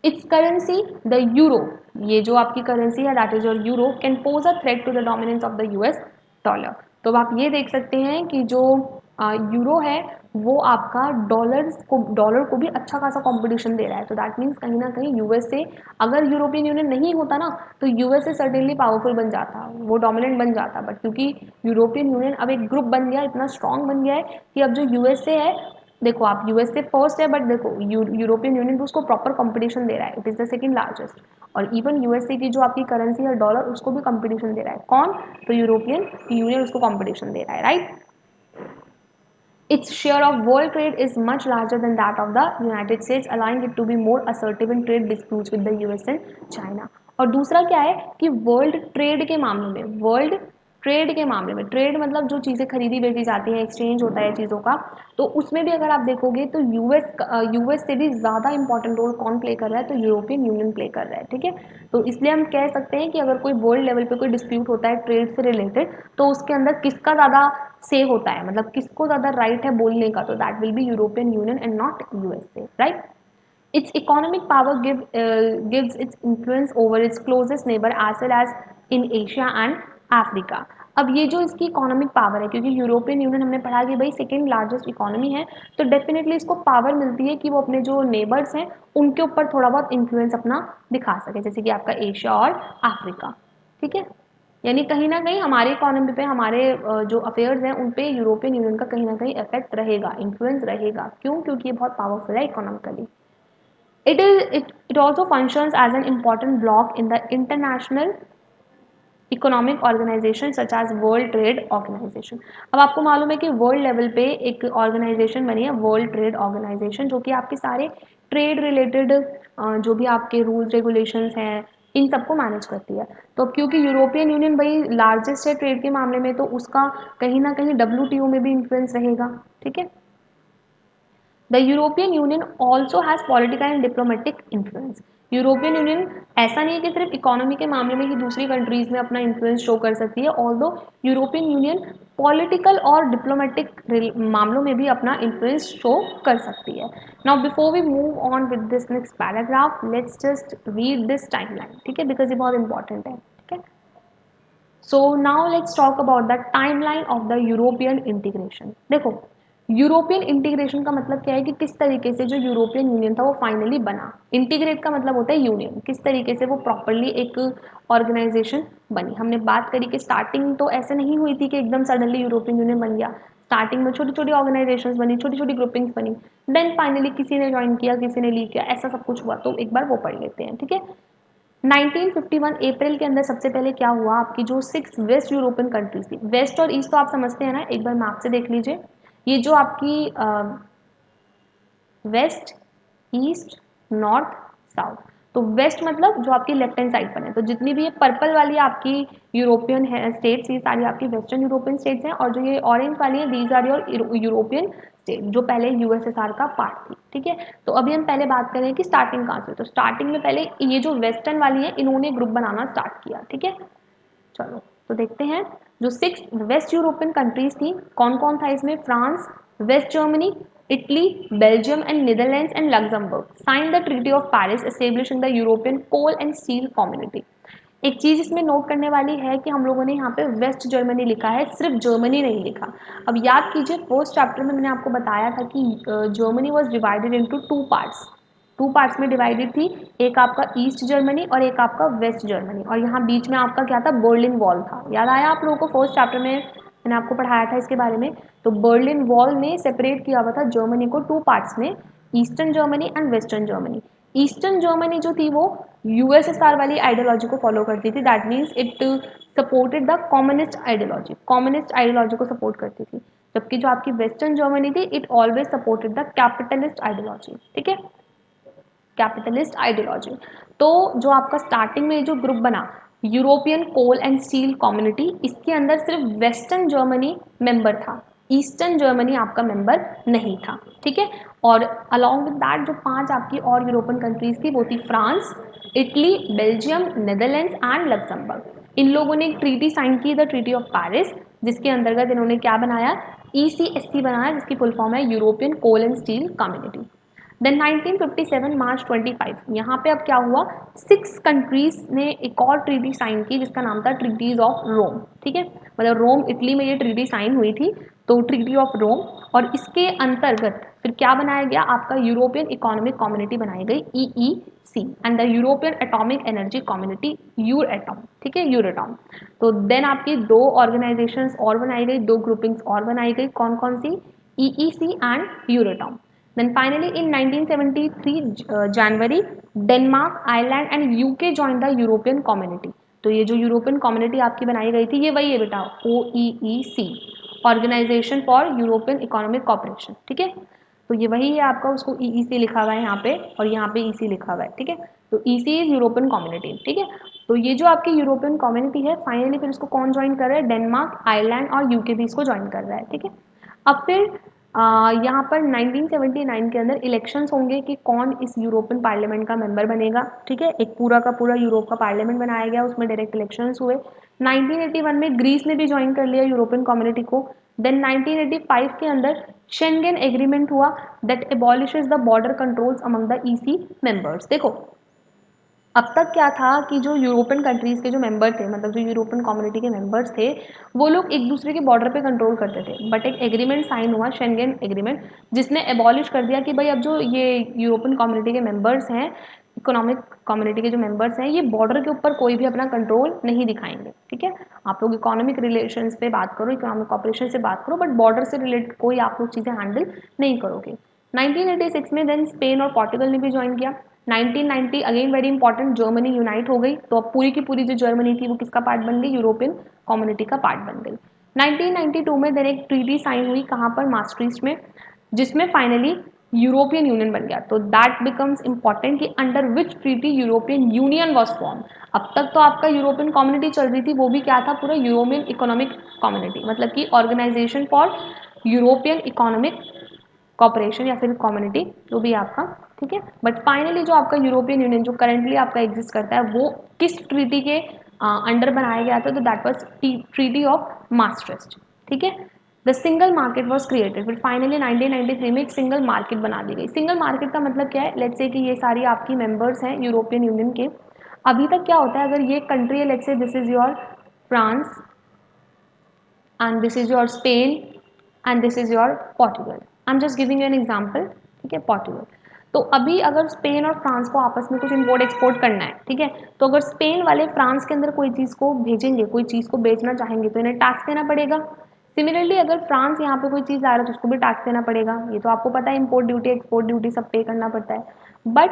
Its currency the euro, ये जो आपकी करेंसी है that is your euro, can pose a threat to the dominance of the US dollar. तो आप ये देख सकते हैं कि जो यूरो है वो आपका डॉलर को भी अच्छा खासा कंपटीशन दे रहा है। तो दैट मीन्स कहीं ना कहीं यूएसए, अगर यूरोपियन यूनियन नहीं होता ना तो यूएसए सर्टेनली पावरफुल बन जाता, वो डोमिनेंट बन जाता, बट क्योंकि यूरोपियन यूनियन अब एक ग्रुप बन गया, इतना स्ट्रांग बन गया है कि अब जो यूएसए है, देखो आप यूएसए फर्स्ट है, बट देखो यूरोपियन यूनियन उसको प्रॉपर कंपटीशन दे रहा है, it is the second largest. और इवन यूएसए की जो आपकी करेंसी है डॉलर, उसको भी कंपटीशन दे रहा है कौन, तो यूरोपियन यूनियन उसको कंपटीशन दे रहा है, right. Its share of world trade is much larger than that of the United States, allowing it to be more assertive in trade disputes with the US and China. और दूसरा क्या है कि ट्रेड मतलब जो चीज़ें खरीदी बेची जाती हैं, एक्सचेंज होता है चीज़ों का, तो उसमें भी अगर आप देखोगे तो यूएस से भी ज़्यादा इंपॉर्टेंट रोल कौन प्ले कर रहा है, तो यूरोपियन यूनियन प्ले कर रहा है, ठीक है। तो इसलिए हम कह सकते हैं कि अगर कोई वर्ल्ड लेवल पे कोई डिस्प्यूट होता है ट्रेड से रिलेटेड, तो उसके अंदर किसका ज़्यादा से होता है, मतलब किसको ज़्यादा राइट है बोलने का, तो that will be European Union and not USA, right. Its economic power gives its influence over its closest neighbor as well as in Asia and Africa. अब ये जो इसकी इकोनॉमिक पावर है, क्योंकि यूरोपियन यूनियन हमने पढ़ा कि भाई सेकेंड लार्जेस्ट इकोनॉमी है, तो डेफिनेटली इसको पावर मिलती है कि वो अपने जो नेबर्स हैं उनके ऊपर थोड़ा बहुत इन्फ्लुएंस अपना दिखा सके, जैसे कि आपका एशिया और अफ्रीका, ठीक है। यानी कहीं ना कहीं हमारी इकोनॉमी पे, हमारे जो अफेयर्स हैं उन पे यूरोपियन यूनियन का कहीं ना कहीं इफेक्ट रहेगा, इन्फ्लुएंस रहेगा। क्यों? क्योंकि ये बहुत पावरफुल है economically. It also functions as an important block in the international economic organisation such as World Trade Organization. अब आपको मालूम है कि वर्ल्ड लेवल पे एक ऑर्गेनाइजेशन बनी है, वर्ल्ड ट्रेड ऑर्गेनाइजेशन, जो कि आपके सारे ट्रेड रिलेटेड जो भी आपके रूल्स रेगुलेशंस हैं इन सबको मैनेज करती है। तो अब क्योंकि यूरोपियन यूनियन भाई लार्जेस्ट है ट्रेड के मामले में, तो उसका कहीं ना कहीं WTO में भी इन्फ्लुएंस रहेगा, ठीक है। The European union also has political and diplomatic influence. European union ऐसा नहीं है कि सिर्फ इकोनॉमी के मामले में ही दूसरी कंट्रीज में अपना इन्फ्लुएंस शो कर सकती है, ऑल्दो यूरोपियन यूनियन पॉलिटिकल और डिप्लोमेटिक मामलों में भी अपना इन्फ्लुएंस शो कर सकती है। Now before we move on with this next paragraph, let's just read this timeline, ठीक है, बिकॉज ये बहुत इंपॉर्टेंट है, ठीक है। So now let's talk about the timeline of the European integration. देखो, यूरोपियन इंटीग्रेशन का मतलब क्या है कि किस तरीके से जो यूरोपियन यूनियन था वो फाइनली बना। इंटीग्रेट का मतलब होता है यूनियन, किस तरीके से वो प्रॉपरली एक ऑर्गेनाइजेशन बनी। हमने बात करी कि स्टार्टिंग तो ऐसे नहीं हुई थी कि एकदम सडनली यूरोपियन यूनियन बन गया। स्टार्टिंग में छोटी छोटी ऑर्गेनाइजेशंस बनी, छोटी छोटी ग्रुपिंग्स बनी, देन फाइनली किसी ने ज्वाइन किया, किसी ने लीव किया, ऐसा सब कुछ हुआ। तो एक बार वो पढ़ लेते हैं, ठीक है। 1951 अप्रैल के अंदर सबसे पहले क्या हुआ, आपकी जो 6 वेस्ट यूरोपियन कंट्रीज थी, वेस्ट और ईस्ट तो आप समझते हैं ना, एक बार मैप से देख लीजिए। ये जो आपकी वेस्ट, ईस्ट, नॉर्थ, साउथ, तो वेस्ट मतलब जो आपकी लेफ्ट हैंड साइड पर है, तो जितनी भी ये पर्पल वाली आपकी यूरोपियन है स्टेट्स, ये सारी आपकी वेस्टर्न यूरोपियन स्टेट्स हैं, और जो ये ऑरेंज वाली है these are your European state, जो पहले यूएसएसआर का पार्ट थी, ठीक है। तो अभी हम पहले बात करें कि स्टार्टिंग कहाँ से, तो स्टार्टिंग में पहले ये जो वेस्टर्न वाली है इन्होंने ग्रुप बनाना स्टार्ट किया, ठीक है। चलो तो देखते हैं, जो 6 वेस्ट यूरोपियन कंट्रीज थी, कौन कौन था इसमें, France, West Germany, Italy, Belgium and Netherlands and Luxembourg sign the treaty of Paris establishing the European coal and steel Community. एक चीज इसमें नोट करने वाली है कि हम लोगों ने यहाँ पे वेस्ट जर्मनी लिखा है, सिर्फ जर्मनी नहीं लिखा। अब याद कीजिए फर्स्ट चैप्टर में मैंने आपको बताया था कि Germany was divided into 2 parts, 2 parts में डिवाइडेड थी, एक आपका ईस्ट जर्मनी और एक आपका वेस्ट जर्मनी, और यहाँ बीच में आपका क्या था, बर्लिन वॉल था। याद आया आप लोगों को, फर्स्ट चैप्टर में मैंने आपको पढ़ाया था इसके बारे में। तो बर्लिन वॉल ने सेपरेट किया हुआ था जर्मनी को 2 पार्ट्स में, eastern Germany and western Germany. Eastern Germany जो थी वो यूएसएसआर वाली आइडियोलॉजी को फॉलो करती थी, that means it supported the communist ideology, communist ideology को सपोर्ट करती थी। जबकि जो आपकी वेस्टर्न जर्मनी थी, it always supported the capitalist ideology, ठीक है, कैपिटलिस्ट आइडियोलॉजी। तो जो आपका स्टार्टिंग में जो ग्रुप बना European coal and steel Community, इसके अंदर सिर्फ वेस्टर्न जर्मनी मेंबर था, ईस्टर्न जर्मनी आपका मेंबर नहीं था, ठीक है। और अलॉन्ग विद दैट जो 5 आपकी और यूरोपियन कंट्रीज थी वो थी France, Italy, Belgium, Netherlands and Luxembourg. इन लोगों ने एक ट्रीटी साइन की, द ट्रीटी ऑफ पेरिस, जिसके अंतर्गत इन्होंने क्या बनाया, ECSC बनाया, जिसकी फुल फॉर्म है European coal and steel community. Then 1957 March 25, यहाँ पे अब क्या हुआ, 6 कंट्रीज ने एक और ट्रीटी साइन की जिसका नाम था ट्रीटीज ऑफ रोम, ठीक है। मतलब रोम इटली में ये ट्रीटी साइन हुई थी, तो ट्रीटी ऑफ रोम, और इसके अंतर्गत फिर क्या बनाया गया, आपका यूरोपियन इकोनॉमिक कम्युनिटी बनाई गई, EEC, and the European atomic energy community, Euratom, ठीक है, यूरेटॉम। तो देन आपकी 2 ऑर्गेनाइजेशंस और बनाई गई, 2 ग्रुपिंग्स और बनाई गई, कौन कौन सी, EEC and Euratom. Then finally in 1973 January, Denmark, Ireland and UK joined the European Community। तो ये जो यूरोपियन कम्युनिटी आपकी बनाई गई थी ये वही है बेटा, OEEC। Organisation for European economic cooperation, ठीक है। तो ये वही है आपका, उसको ईईसी लिखा हुआ है यहाँ पे और यहाँ पे ईसी लिखा हुआ है, ठीक है। तो ईसी इज यूरोपियन कम्युनिटी, ठीक है। तो ये जो आपकी यूरोपियन कम्युनिटी है, फाइनली फिर इसको कौन ज्वाइन कर रहा है, डेनमार्क, आयरलैंड और यूके भी इसको ज्वाइन कर रहा है, ठीक है। अब फिर यहाँ पर 1979 के अंदर इलेक्शंस होंगे कि कौन इस यूरोपियन पार्लियामेंट का मेंबर बनेगा, ठीक है। एक पूरा का पूरा यूरोप का पार्लियामेंट बनाया गया, उसमें डायरेक्ट इलेक्शंस हुए। 1981 में ग्रीस ने भी ज्वाइन कर लिया यूरोपियन कम्युनिटी को। देन 1985 के अंदर शेंगेन एग्रीमेंट हुआ that abolishes the border controls among the EC members. देखो अब तक क्या था कि जो यूरोपियन कंट्रीज के जो मेंबर थे, मतलब जो यूरोपियन कम्युनिटी के मेंबर्स थे, वो लोग एक दूसरे के बॉर्डर पे कंट्रोल करते थे। बट एक एग्रीमेंट साइन हुआ, शेंगेन एग्रीमेंट, जिसने एबॉलिश कर दिया कि भाई अब जो ये यूरोपियन कम्युनिटी के मेंबर्स हैं, इकोनॉमिक कम्युनिटी के जो मेंबर्स हैं, ये बॉर्डर के ऊपर कोई भी अपना कंट्रोल नहीं दिखाएंगे, ठीक है। आप लोग इकोनॉमिक रिलेशंस पे बात करो, इकोनॉमिक कॉपरेशन से बात करो, बट बॉर्डर से रिलेटेड कोई आप लोग चीज़ें हैंडल नहीं करोगे। 1986 में देन स्पेन और पोर्टुगल ने भी ज्वाइन किया। 1990 again very important, Germany unite हो गई, तो अब पूरी की पूरी जो जर्मनी थी वो किसका पार्ट बन गई, यूरोपियन कम्युनिटी का पार्ट बन गई। 1992 में देन एक ट्रीटी साइन हुई, कहाँ पर, मास्ट्रिक्ट में, जिसमें फाइनली यूरोपियन यूनियन बन गया। तो दैट बिकम्स इंपॉर्टेंट कि under which treaty European union was form. अब तक तो आपका यूरोपियन कम्युनिटी चल रही थी, वो भी क्या था, पूरा यूरोपियन इकोनॉमिक कम्युनिटी, मतलब कि Organisation for European economic Cooperation या फिर कम्युनिटी, जो भी आपका, ठीक है। बट फाइनली जो आपका यूरोपियन यूनियन जो करंटली आपका एग्जिस्ट करता है, वो किस ट्रीटी के अंडर बनाया गया था, तो दैट वाज ट्रीटी ऑफ मास्ट्रिक्ट, ठीक है। The single market was created, फिर फाइनली 1993 में एक सिंगल मार्केट बना दी गई। सिंगल मार्केट का मतलब क्या है, लेट्स से कि ये सारी आपकी मेंबर्स हैं यूरोपियन यूनियन के। अभी तक क्या होता है, अगर ये कंट्री है, let's say this is your France and this is your Spain and this is your Portugal. I'm just giving you an example, ठीक है, Portugal। तो अभी अगर स्पेन और फ्रांस को आपस में कुछ इम्पोर्ट एक्सपोर्ट करना है, ठीक है, तो अगर स्पेन वाले फ्रांस के अंदर कोई चीज़ को भेजेंगे, कोई चीज़ को बेचना चाहेंगे, तो इन्हें टैक्स देना पड़ेगा। सिमिलरली अगर फ्रांस यहाँ पे कोई चीज़ ला रहा है तो उसको भी टैक्स देना पड़ेगा। ये तो आपको पता है, इम्पोर्ट ड्यूटी एक्सपोर्ट ड्यूटी सब पे करना पड़ता है। बट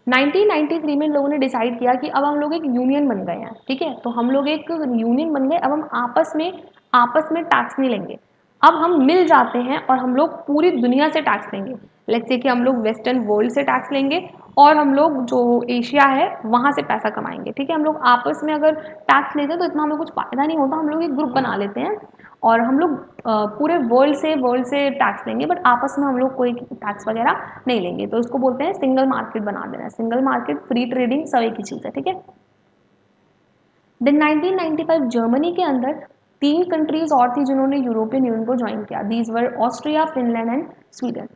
1993 में इन लोगों ने डिसाइड किया कि अब हम लोग एक यूनियन बन गए हैं, ठीक है। तो हम लोग एक यूनियन बन गए, अब हम आपस में टैक्स नहीं लेंगे। अब हम मिल जाते हैं और हम लोग पूरी दुनिया से टैक्स लेंगे। लेट्स से कि हम लोग वेस्टर्न वर्ल्ड से टैक्स लेंगे और हम लोग जो एशिया है वहाँ से पैसा कमाएंगे, ठीक है। हम लोग आपस में अगर टैक्स लेते हैं तो इतना हमें कुछ फायदा नहीं होता, हम लोग एक ग्रुप बना लेते हैं और हम लोग पूरे वर्ल्ड से टैक्स लेंगे, बट आपस में हम लोग कोई टैक्स वगैरह नहीं लेंगे। तो इसको बोलते हैं सिंगल मार्केट बना देना। सिंगल मार्केट, फ्री ट्रेडिंग, सब एक ही चीज़ है, ठीक है। देन 1995 जर्मनी के अंदर तीन कंट्रीज और थी जिन्होंने यूरोपियन यूनियन को ज्वाइन किया। These were Austria, Finland and Sweden.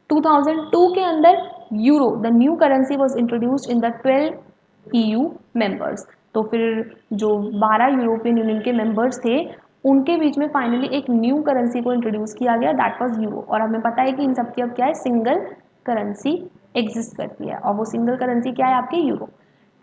2002 के अंदर euro, the new currency, was introduced in the 12 EU members. तो फिर जो 12 यूरोपियन यूनियन के मेंबर्स थे, उनके बीच में फाइनली एक न्यू करेंसी को इंट्रोड्यूस किया गया, दैट वाज यूरो। और हमें पता है कि इन सबकी अब क्या है, सिंगल करेंसी एग्जिस्ट करती है, और वो सिंगल करेंसी क्या है आपकी, यूरो।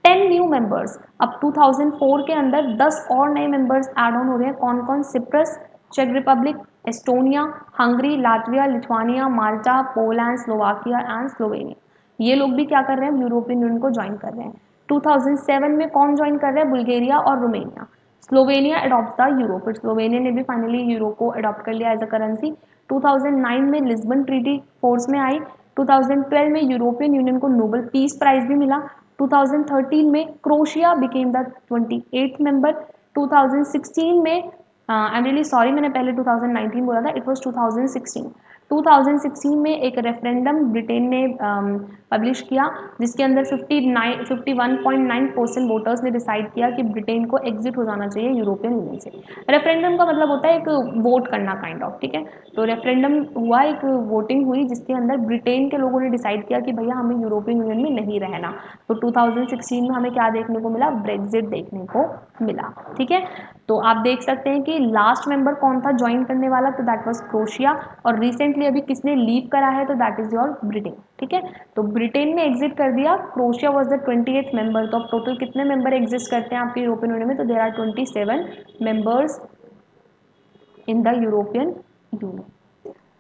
10 न्यू मेंबर्स, अब 2004 के अंदर 10 और नए मेंबर्स ऐड ऑन हो रहे हैं। कौन कौन, सिप्रस, चेक Republic, Estonia, Hungary, Latvia, Lithuania, Malta, Poland, Slovakia and Slovenia. ये लोग भी क्या कर रहे हैं, यूरोपियन यूनियन को ज्वाइन कर रहे हैं। 2007 में कौन ज्वाइन कर रहे हैं, बुल्गारिया और Romania. Slovenia adopt the euro, फिर स्लोवेनिया ने भी फाइनली यूरो को अडॉप्ट कर लिया एज अ करेंसी। 2009 में लिस्बन ट्रीटी फोर्स में आई। 2012 में यूरोपियन यूनियन को नोबेल पीस प्राइज भी मिला। 2013 में crochet became the 28th member. 2016 में, आई एम रियली सॉरी, मैंने पहले 2019 बोला था, इट वाज 2016। 2016 में एक रेफरेंडम ब्रिटेन ने पब्लिश किया, जिसके अंदर 51.9% वोटर्स ने डिसाइड किया कि ब्रिटेन को एग्जिट हो जाना चाहिए यूरोपियन यूनियन से। रेफरेंडम का मतलब होता है एक वोट करना, काइंड ऑफ, ठीक है। तो रेफरेंडम हुआ, एक वोटिंग हुई, जिसके अंदर ब्रिटेन के लोगों ने डिसाइड किया कि भैया हमें यूरोपियन यूनियन में नहीं रहना। तो 2016 में हमें क्या देखने को मिला, ब्रेक्जिट देखने को मिला, ठीक है। तो आप देख सकते हैं कि लास्ट मेंबर कौन था ज्वाइन करने वाला, तो दैट वाज क्रोशिया। और रिसेंटली अभी किसने लीव करा है, तो दैट इज योर ब्रिटेन, ठीक है। तो ब्रिटेन ने एग्जिट कर दिया, crochet was the 28th member. तो अब टोटल कितने मेंबर एग्जिस्ट करते हैं आपके यूरोपियन यूनियन में, तो there are 27 members in the European Union.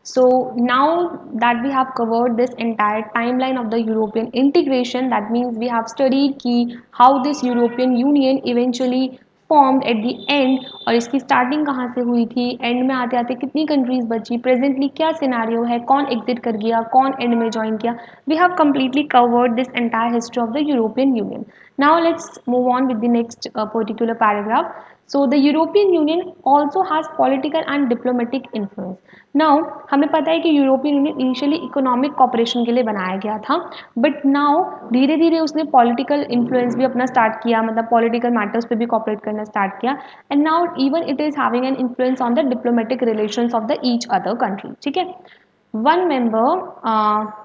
So now that we have covered this entire timeline of the European integration, that means we have studied ki how this European Union eventually formed at the end, और इसकी स्टार्टिंग कहाँ से हुई थी, एंड में आते आते कितनी कंट्रीज बची, प्रेजेंटली क्या सिनेरियो है, कौन एग्जिट कर गया, कौन एंड में ज्वाइन किया. We have completely covered this entire history of the European Union. Now let's move on with the next particular paragraph. So the European Union also has political and diplomatic influence. Now हमें पता है कि European union initially economic cooperation के लिए बनाया गया था, बट नाउ धीरे धीरे उसने पॉलिटिकल इन्फ्लुएंस भी अपना स्टार्ट किया, मतलब पॉलिटिकल मैटर्स पे भी कॉपरेट करना स्टार्ट किया. And now even it is having an influence on the diplomatic relations of the each other country. ठीक है. One member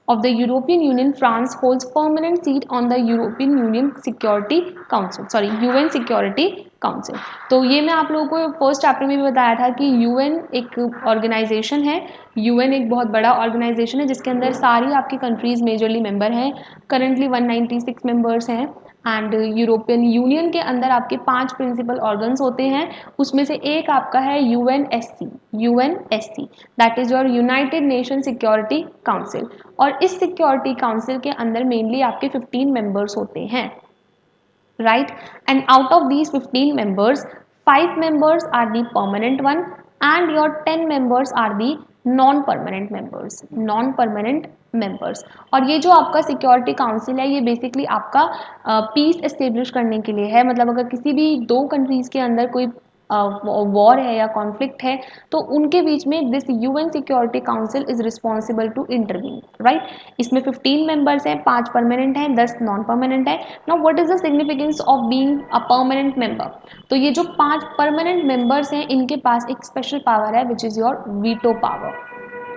of the European Union, France holds permanent seat on the European Union Security Council, sorry UN Security Council. तो ये मैं आप लोगों को फर्स्ट चैप्टर में भी बताया था कि यूएन एक ऑर्गेनाइजेशन है. यूएन एक बहुत बड़ा ऑर्गेनाइजेशन है जिसके अंदर सारी आपकी कंट्रीज मेजरली मेंबर हैं. करंटली 196 मेंबर्स हैं. एंड यूरोपियन यूनियन के अंदर आपके 5 प्रिंसिपल ऑर्गन्स होते हैं. उसमें से एक आपका है UNSC. UNSC that is your United nation security Council. और इस सिक्योरिटी काउंसिल के अंदर मेनली आपके 15 मेंबर्स होते हैं, right? And out of these 15 members, 5 members are the permanent one and your 10 members are the non-permanent members. Non-permanent members. और ये जो आपका सिक्योरिटी काउंसिल है ये बेसिकली आपका पीस एस्टेब्लिश करने के लिए है. मतलब अगर किसी भी दो कंट्रीज के अंदर कोई वॉर है या कॉन्फ्लिक्ट है तो उनके बीच में this UN Security Council is responsible to intervene, right. इसमें 15 मेंबर्स हैं, 5 परमानेंट हैं, 10 नॉन परमानेंट है. Now what is the significance of being a permanent member. तो ये जो 5 परमानेंट मेंबर्स हैं इनके पास एक स्पेशल पावर है which is your veto power.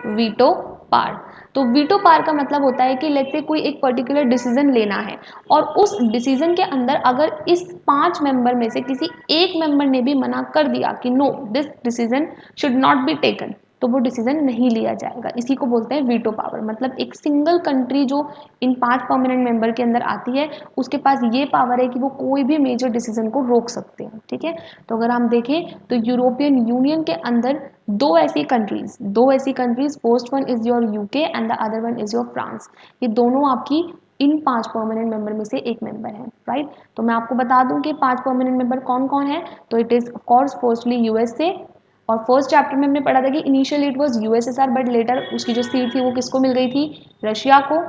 Veto power. तो वीटो पावर का मतलब होता है कि लेट्स से कोई एक पर्टिकुलर डिसीजन लेना है और उस डिसीजन के अंदर अगर इस 5 मेंबर में से किसी एक मेंबर ने भी मना कर दिया कि no this decision should not be taken, तो वो डिसीजन नहीं लिया जाएगा. इसी को बोलते हैं वीटो पावर. मतलब एक सिंगल कंट्री जो इन 5 परमानेंट मेंबर के अंदर आती है उसके पास ये पावर है कि वो कोई भी मेजर डिसीजन को रोक सकते हैं. ठीक है. तो अगर हम देखें तो यूरोपियन यूनियन के अंदर दो ऐसी countries, first one is your UK and the other one is your France. ये दोनों आपकी इन 5 परमानेंट मेंबर में से एक मेंबर है, राइट. तो मैं आपको बता दूं कि 5 परमानेंट मेंबर कौन कौन है. तो it is of course firstly USA. और फर्स्ट चैप्टर में हमने पढ़ा था कि initially it was USSR but later उसकी जो सीट थी वो किसको मिल गई थी, रशिया को.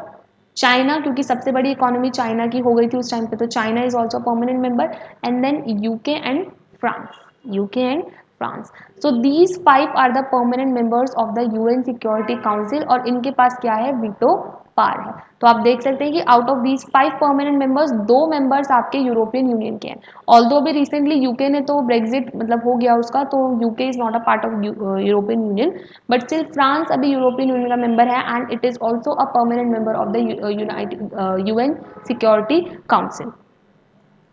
चाइना, क्योंकि सबसे बड़ी इकोनॉमी चाइना की हो गई थी उस टाइम पे, तो China is also permanent member. And then UK and France. UK and France. So these 5 are the permanent members of the UN Security Council और इनके पास क्या है, वीटो पावर है. तो आप देख सकते हैं कि out of these 5 permanent members 2 members आपके यूरोपियन यूनियन के हैं. ऑल्दो अभी रिसेंटली यूके ने तो ब्रेग्जिट मतलब हो गया उसका, तो UK is not a part of European union, but still France अभी यूरोपियन यूनियन का मेंबर है and it is also a permanent member of the United UN Security council.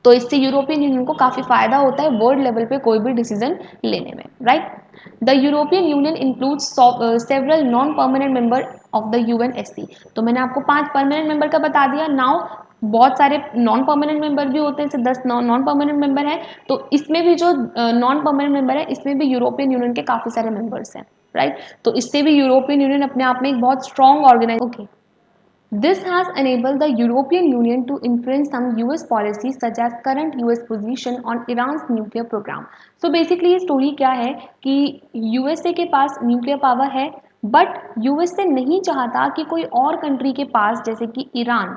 तो इससे यूरोपियन यूनियन को काफी फायदा होता है वर्ल्ड लेवल पे कोई भी डिसीजन लेने में, right. The European union includes several non permanent member of the UNSC. तो मैंने आपको 5 परमानेंट मेंबर का बता दिया. नाउ बहुत सारे नॉन परमानेंट मेंबर भी होते हैं, जैसे 10 नॉन परमानेंट मेंबर है. तो इसमें भी जो नॉन परमानेंट मेंबर है इसमें भी यूरोपियन यूनियन के काफी सारे मेंबर्स हैं, राइट. तो इससे भी यूरोपियन यूनियन अपने आप में एक बहुत strong organise. Okay. This has enabled the European Union to influence some US policies such as current US position on Iran's nuclear program. So basically ये स्टोरी क्या है कि USA के पास न्यूक्लियर पावर है बट USA नहीं चाहता कि कोई और कंट्री के पास, जैसे कि ईरान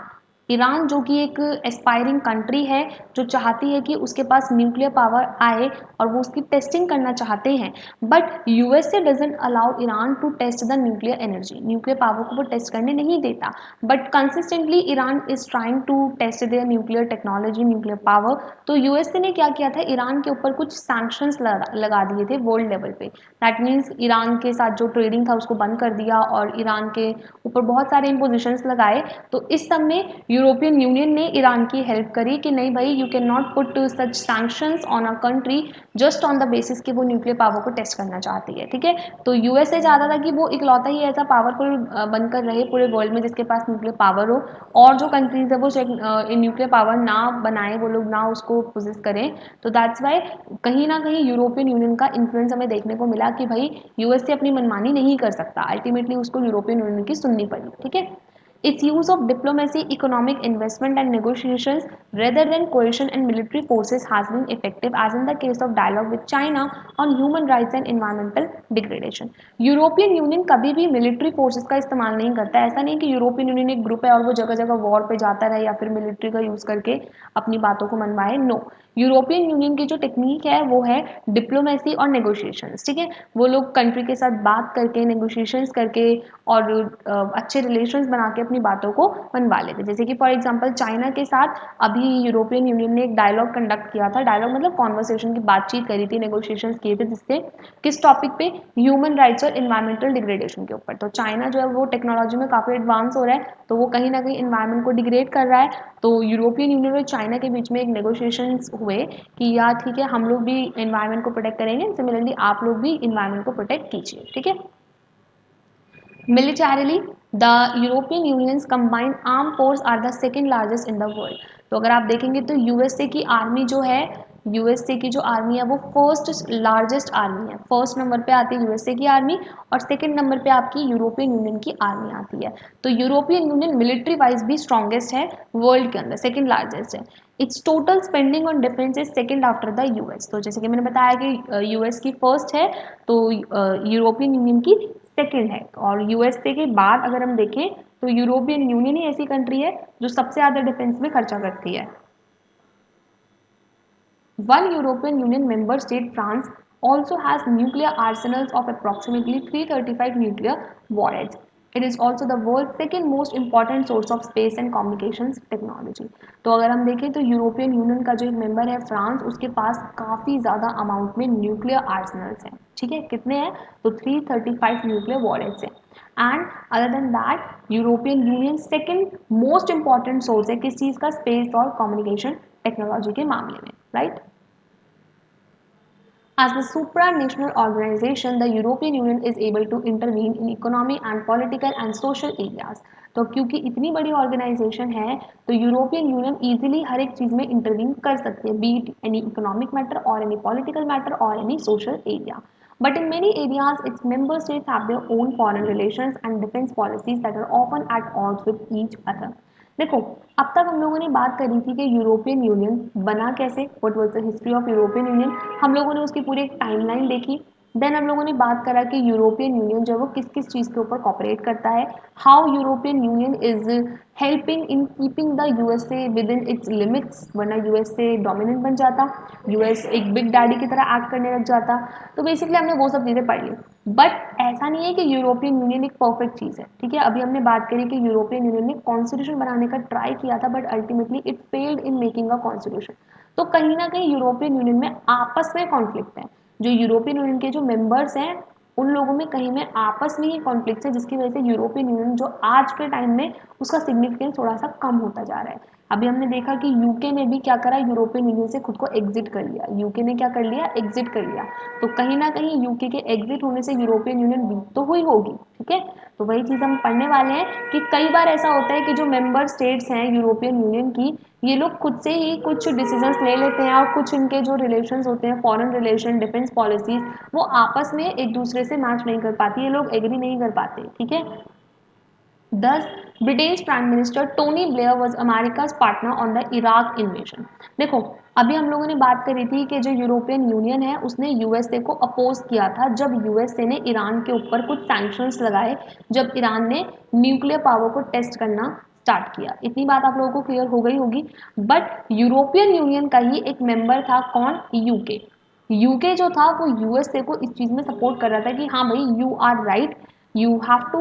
जो कि एक एस्पायरिंग कंट्री है जो चाहती है कि उसके पास न्यूक्लियर पावर आए और वो उसकी टेस्टिंग करना चाहते हैं, but USA doesn't allow Iran to test the nuclear energy. Nuclear power को वो टेस्ट करने नहीं देता, but consistently Iran is trying to test their nuclear technology, nuclear power. तो यूएसए ने क्या किया था, ईरान के ऊपर कुछ सैंक्शंस लगा दिए थे वर्ल्ड लेवल पे. दैट मीन्स ईरान के साथ जो ट्रेडिंग था उसको बंद कर दिया और ईरान के ऊपर बहुत सारे इम्पोजिशंस लगाए. तो इस सब में यूरोपियन यूनियन ने ईरान की हेल्प करी कि नहीं भाई, you can not put such sanctions on a country just on the basis कि वो न्यूक्लियर पावर को टेस्ट करना चाहती है. ठीक है. तो यूएसए चाहता था कि वो इकलौता ही ऐसा पावरफुल बनकर रहे पूरे वर्ल्ड में जिसके पास न्यूक्लियर पावर हो, और जो कंट्रीज है वो न्यूक्लियर पावर ना बनाए, वो लोग ना उसको पोजेस करें. तो दैट्स वाई कहीं ना कहीं यूरोपियन यूनियन का इन्फ्लुएंस हमें देखने को मिला कि भाई यूएसए अपनी मनमानी नहीं कर सकता, अल्टीमेटली उसको यूरोपियन यूनियन की सुननी पड़ी. ठीक है. Its use of diplomacy, economic investment and negotiations rather than coercion and military forces has been effective, as in the case of dialogue with China on human rights and environmental degradation. European union कभी भी मिलिट्री फोर्सेस का इस्तेमाल नहीं करता है। ऐसा नहीं कि यूरोपियन यूनियन एक ग्रुप है और वो जगह जगह वॉर पे जाता रहे या फिर मिलिट्री का यूज करके अपनी बातों को मनवाए। नो, यूरोपियन यूनियन की जो टेक्निक है वो है डिप्लोमेसी और नेगोशिएशंस। ठीक है, वो लोग कंट्री के साथ बात करके, नेगोशिएशंस करके और अच्छे रिलेशंस बना के अपनी बातों को मनवा लेते। जैसे कि फॉर एग्जांपल चाइना के साथ अभी यूरोपियन यूनियन ने एक डायलॉग कंडक्ट किया था। डायलॉग मतलब कॉन्वर्सेशन की बातचीत करी थी, नेगोशिएशंस किए थे, जिससे किस टॉपिक पे, ह्यूमन राइट्स और इन्वायरमेंटल डिग्रेडेशन के ऊपर। तो चाइना जो है वो टेक्नोलॉजी में काफ़ी एडवांस हो रहा है, तो वो कहीं ना कहीं इन्वायरमेंट को डिग्रेड कर रहा है। तो यूरोपियन यूनियन और चाइना के बीच में एक नेगोशिएशंस हुए कि यार ठीक है, हम लोग भी इन्वायरमेंट को प्रोटेक्ट करेंगे, सिमिलरली आप लोग भी इन्वायरमेंट को प्रोटेक्ट कीजिए। ठीक है। Militarily, the European Union's combined armed force are the second largest in the world. तो अगर आप देखेंगे तो यूएसए की आर्मी जो है, यूएसए की जो आर्मी है वो फर्स्ट लार्जेस्ट आर्मी है। फर्स्ट नंबर पे आती है यूएसए की आर्मी और सेकंड नंबर पे आपकी यूरोपियन यूनियन की आर्मी आती है। तो यूरोपियन यूनियन मिलिट्री वाइज भी स्ट्रॉन्गेस्ट है वर्ल्ड के अंदर, सेकंड लार्जेस्ट है। It's total spending on defence is second after the US. तो जैसे कि मैंने बताया कि यूएस की फर्स्ट है, तो यूरोपियन यूनियन की सेकंड है। और यूएसए के बाद अगर हम देखें तो यूरोपियन यूनियन ही ऐसी कंट्री है जो सबसे ज्यादा डिफेंस में खर्चा करती है। One European Union member state, France, also has nuclear arsenals of approximately 335 nuclear warheads. It is also the world's second most important source of space and communications technology. तो अगर हम देखें तो यूरोपियन यूनियन का जो एक मेंबर है फ्रांस, उसके पास काफ़ी ज़्यादा अमाउंट में न्यूक्लियर आर्सनल्स हैं। ठीक है, कितने हैं? तो 335 न्यूक्लियर वॉरेट्स हैं। And other than that European union second most important source है किस चीज़ का? स्पेस और कम्युनिकेशन टेक्नोलॉजी के मामले में, right? As a supranational organization, the European Union is able to intervene in economic and political and social areas. तो क्योंकि इतनी बड़ी ऑर्गेनाइजेशन है तो यूरोपियन यूनियन इजीली हर एक चीज़ में इंटरवीन कर सकती है, B it any economic matter और एनी पॉलिटिकल मैटर और any social area. But in many areas, its member states have their own foreign relations and defense policies that are often at odds with each other. देखो, अब तक हम लोगों ने बात करी थी कि यूरोपियन यूनियन बना कैसे, what was the history of European Union, हम लोगों ने उसकी पूरी एक टाइमलाइन देखी। देन हम लोगों ने बात करा कि यूरोपियन यूनियन जो है वो किस किस चीज़ के ऊपर कॉपरेट करता है, how European Union is helping in keeping the USA with in its limits, वरना यूएसए डोमिनेंट बन जाता, यूएस एक बिग डैडी की तरह एक्ट करने लग जाता। तो बेसिकली हमने वो सब चीज़ें पढ़ ली। बट ऐसा नहीं है कि यूरोपियन यूनियन एक परफेक्ट चीज़ है। ठीक है, अभी हमने बात करी कि यूरोपियन यूनियन ने कॉन्स्टिट्यूशन बनाने का ट्राई किया था, but ultimately it failed in making a constitution. तो कहीं ना कहीं यूरोपियन यूनियन में आपस में कॉन्फ्लिक्ट है। जो यूरोपियन यूनियन के जो मेंबर्स हैं उन लोगों में कहीं में आपस में ही कॉन्फ्लिक्ट है, जिसकी वजह से यूरोपियन यूनियन जो आज के टाइम में उसका सिग्निफिकेंस थोड़ा सा कम होता जा रहा है। अभी हमने देखा कि यूके ने भी क्या करा, यूरोपियन यूनियन से खुद को एग्जिट कर लिया। यूके ने क्या कर लिया? एग्जिट कर लिया। तो कहीं ना कहीं यूके के एग्जिट होने से यूरोपियन यूनियन वीक तो हुई होगी। ठीक है, तो वही चीज़ हम पढ़ने वाले हैं कि कई बार ऐसा होता है कि जो मेंबर स्टेट्स हैं यूरोपियन यूनियन की, ये लोग खुद से ही कुछ डिसीजंस ले लेते हैं और कुछ इनके जो रिलेशंस होते हैं, फॉरेन रिलेशन, डिफेंस पॉलिसीज, वो आपस में एक दूसरे से मैच नहीं कर पाती, ये लोग एग्री नहीं कर पाते। ठीक है, Thus, Britain's Prime Minister Tony Blair was America's partner on the Iraq invasion. देखो, अभी हम लोगों ने बात करी थी कि जो यूरोपियन यूनियन है उसने यूएसए को अपोज किया था जब यूएसए ने ईरान के ऊपर कुछ सैंक्शंस लगाए, जब ईरान ने न्यूक्लियर पावर को टेस्ट करना स्टार्ट किया। इतनी बात आप लोगों को क्लियर हो गई होगी। बट यूरोपियन यूनियन का ही एक मेंबर था, कौन? यूके। यूके जो था वो यूएसए को इस चीज़ में सपोर्ट कर रहा था कि हाँ भाई, you are right, you have to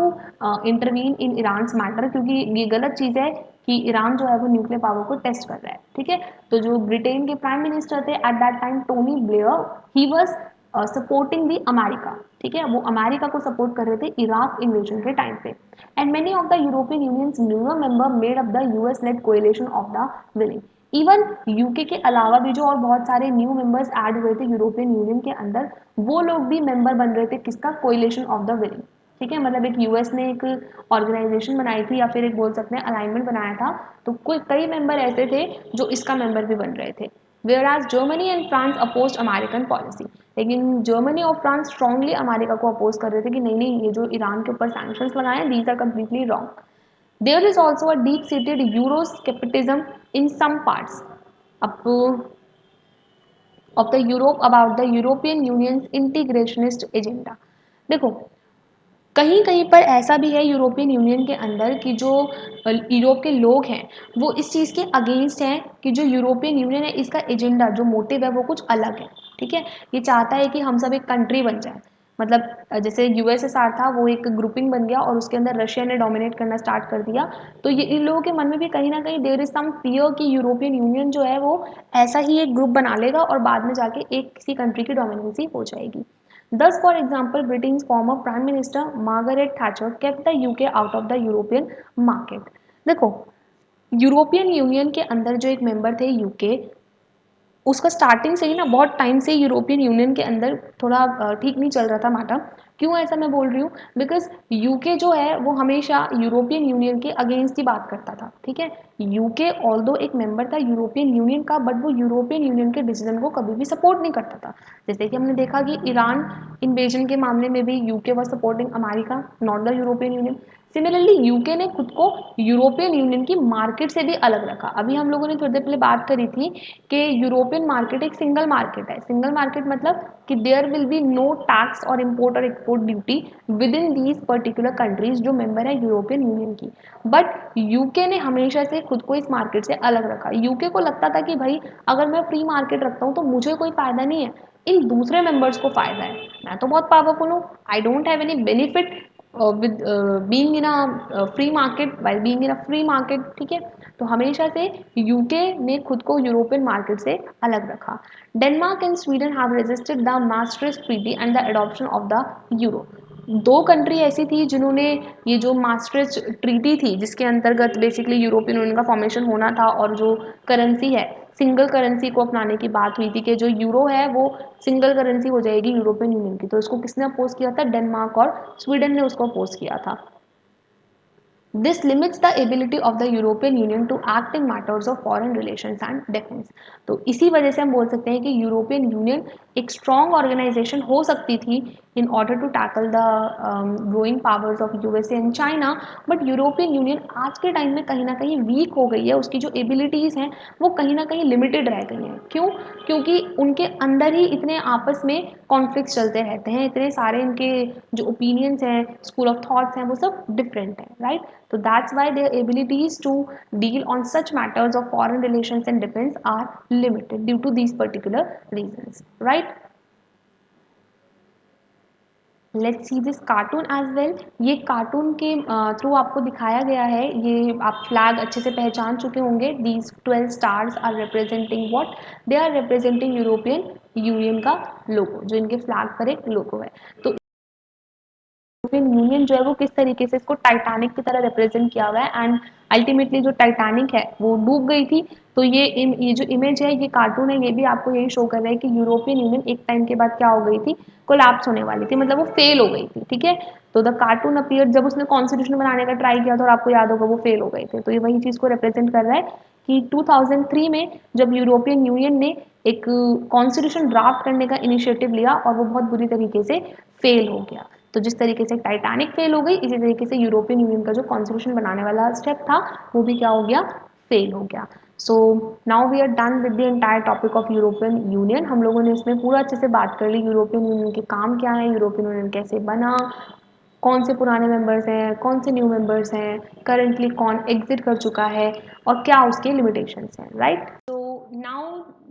intervene in Iran matter, क्योंकि ये गलत चीज़ है कि ईरान जो है वो न्यूक्लियर पावर को टेस्ट कर रहा है। ठीक है, तो जो ब्रिटेन के प्राइम मिनिस्टर थे at that time, Tony Blair, he was supporting the America. ठीक है, वो अमेरिका को सपोर्ट कर रहे थे इराक इन्वेजन के टाइम पे। And many of the European unions newer member made up the US led coalition of the willing. Even UK के अलावा भी जो और बहुत सारे न्यू मेंबर्स ऐड हुए थे यूरोपियन यूनियन के अंदर, वो लोग भी मेंबर बन रहे थे किसका? Coalition of the willing. ठीक है, मतलब एक यूएस ने एक ऑर्गेनाइजेशन बनाई थी या फिर एक बोल सकते हैं अलाइनमेंट बनाया था, तो कोई कई मेंबर ऐसे थे जो इसका मेंबर भी बन रहे थे। Whereas Germany and France oppose American policy, लेकिन जर्मनी और फ्रांस स्ट्रांगली अमेरिका को अपोज कर रहे थे कि नहीं नहीं, ये जो ईरान के ऊपर सैंक्शंस लगाए हैं, these are completely wrong. There is also a deep-seated Euroscepticism in some parts of the Europe about the European Union's integrationist agenda. देखो, कहीं कहीं पर ऐसा भी है यूरोपियन यूनियन के अंदर कि जो यूरोप के लोग हैं वो इस चीज़ के अगेंस्ट हैं कि जो यूरोपियन यूनियन है इसका एजेंडा जो मोटिव है वो कुछ अलग है। ठीक है, ये चाहता है कि हम सब एक कंट्री बन जाए। मतलब जैसे यूएसएसआर था वो एक ग्रुपिंग बन गया और उसके अंदर रशिया ने डोमिनेट करना स्टार्ट कर दिया। तो ये इन लोगों के मन में भी कहीं ना कहीं देयर इज सम फियर कि यूरोपियन यूनियन जो है वो ऐसा ही एक ग्रुप बना लेगा और बाद में जाके एक किसी कंट्री की डोमिनेंसी हो जाएगी। Thus, for example, Britain's former Prime Minister Margaret Thatcher kept the UK out of the European market. देखो, यूरोपियन यूनियन के अंदर जो एक मेंबर थे यूके, उसका स्टार्टिंग से ही ना बहुत टाइम से यूरोपियन यूनियन के अंदर थोड़ा ठीक नहीं चल रहा था मैटर। क्यों ऐसा मैं बोल रही हूँ? बिकॉज यूके जो है वो हमेशा यूरोपियन यूनियन के अगेंस्ट ही बात करता था। ठीक है, यूके ऑल्दो एक मेंबर था यूरोपियन यूनियन का, बट वो यूरोपियन यूनियन के डिसीजन को कभी भी सपोर्ट नहीं करता था। जैसे कि हमने देखा कि ईरान इन्वेजन के मामले में भी UK was supporting America, not the European union. Similarly UK ने खुद को यूरोपियन यूनियन की मार्केट से भी अलग रखा। अभी हम लोगों ने थोड़ी देर पहले बात करी थी कि यूरोपियन मार्केट एक सिंगल मार्केट है। सिंगल मार्केट मतलब कि there will be no tax और इम्पोर्ट और export duty within these particular countries जो मेंबर है यूरोपियन यूनियन की। बट यूके ने हमेशा से खुद को इस मार्केट से अलग रखा। यूके को लगता था कि भाई अगर मैं फ्री मार्केट रखता हूँ तो मुझे कोई फायदा नहीं है, इन दूसरे मेंबर्स को फायदा है। मैं तो बहुत पावरफुल हूँ, I don't have any benefit with being in a free market while being in a free market। ठीक है, तो हमेशा से यूके ने खुद को यूरोपियन मार्केट से अलग रखा। Denmark and Sweden have resisted the maastricht treaty and the adoption of the euro. दो कंट्री ऐसी थी जिन्होंने ये जो maastricht ट्रीटी थी जिसके अंतर्गत बेसिकली यूरोपियन यूनियन का फॉर्मेशन होना था और जो करेंसी है सिंगल करेंसी को अपनाने की बात हुई थी कि जो यूरो है वो सिंगल करेंसी हो जाएगी यूरोपियन यूनियन की। तो इसको किसने अपोज किया था? डेनमार्क और स्वीडन ने उसको अपोज किया था। This limits the ability of the European Union to act in matters of foreign relations and defense। तो इसी वजह से हम बोल सकते हैं कि यूरोपियन यूनियन एक स्ट्रॉन्ग ऑर्गेनाइजेशन हो सकती थी in order to tackle the growing powers of USA and China. But European Union आज के टाइम में कहीं ना कहीं वीक हो गई है, उसकी जो एबिलिटीज़ हैं वो कहीं ना कहीं लिमिटेड रह गई हैं। क्यों? क्योंकि उनके अंदर ही इतने आपस में कॉन्फ्लिक्ट चलते रहते हैं, इतने सारे इनके जो ओपिनियंस हैं, स्कूल ऑफ थॉट्स हैं, वो सब डिफरेंट है, right? So that's why their abilities to deal on such matters of foreign relations and defense are limited due to these particular reasons, right? Let's see this cartoon as well। ये कार्टून के थ्रू आपको दिखाया गया है, ये आप फ्लैग अच्छे से पहचान चुके होंगे। These 12 stars are representing what? They are representing European Union का लोगो, जो इनके फ्लैग पर एक लोगो है। तो यूरोपियन यूनियन जो है वो किस तरीके से इसको टाइटैनिक की तरह रिप्रेजेंट किया हुआ है एंड अल्टीमेटली जो टाइटैनिक है वो डूब गई थी। तो ये जो इमेज है, ये कार्टून है, ये भी आपको यही शो कर रहा है कि यूरोपियन यूनियन एक टाइम के बाद क्या हो गई थी? कोलैप्स होने वाली थी, मतलब वो फेल हो गई थी। ठीक है, तो द कार्टून अपीयर जब उसने कॉन्स्टिट्यूशन बनाने का ट्राई किया था और आपको याद होगा वो फेल हो गए थे। तो ये वही चीज़ को रिप्रेजेंट कर रहा है कि 2003 में जब यूरोपियन यूनियन ने एक कॉन्स्टिट्यूशन ड्राफ्ट करने का इनिशिएटिव लिया और वो बहुत बुरी तरीके से फेल हो गया। तो जिस तरीके से टाइटैनिक फेल हो गई, इसी तरीके से यूरोपियन यूनियन का जो कॉन्स्टिट्यूशन बनाने वाला स्टेप था वो भी क्या हो गया? फेल हो गया। So now we are done with the entire topic of European Union. हम लोगों ने इसमें पूरा अच्छे से बात कर ली यूरोपियन यूनियन के काम क्या है, यूरोपियन यूनियन कैसे बना, कौन से पुराने मेंबर्स हैं, कौन से न्यू मेंबर्स हैं, करंटली कौन एग्जिट कर चुका है और क्या उसके लिमिटेशंस हैं, right? So now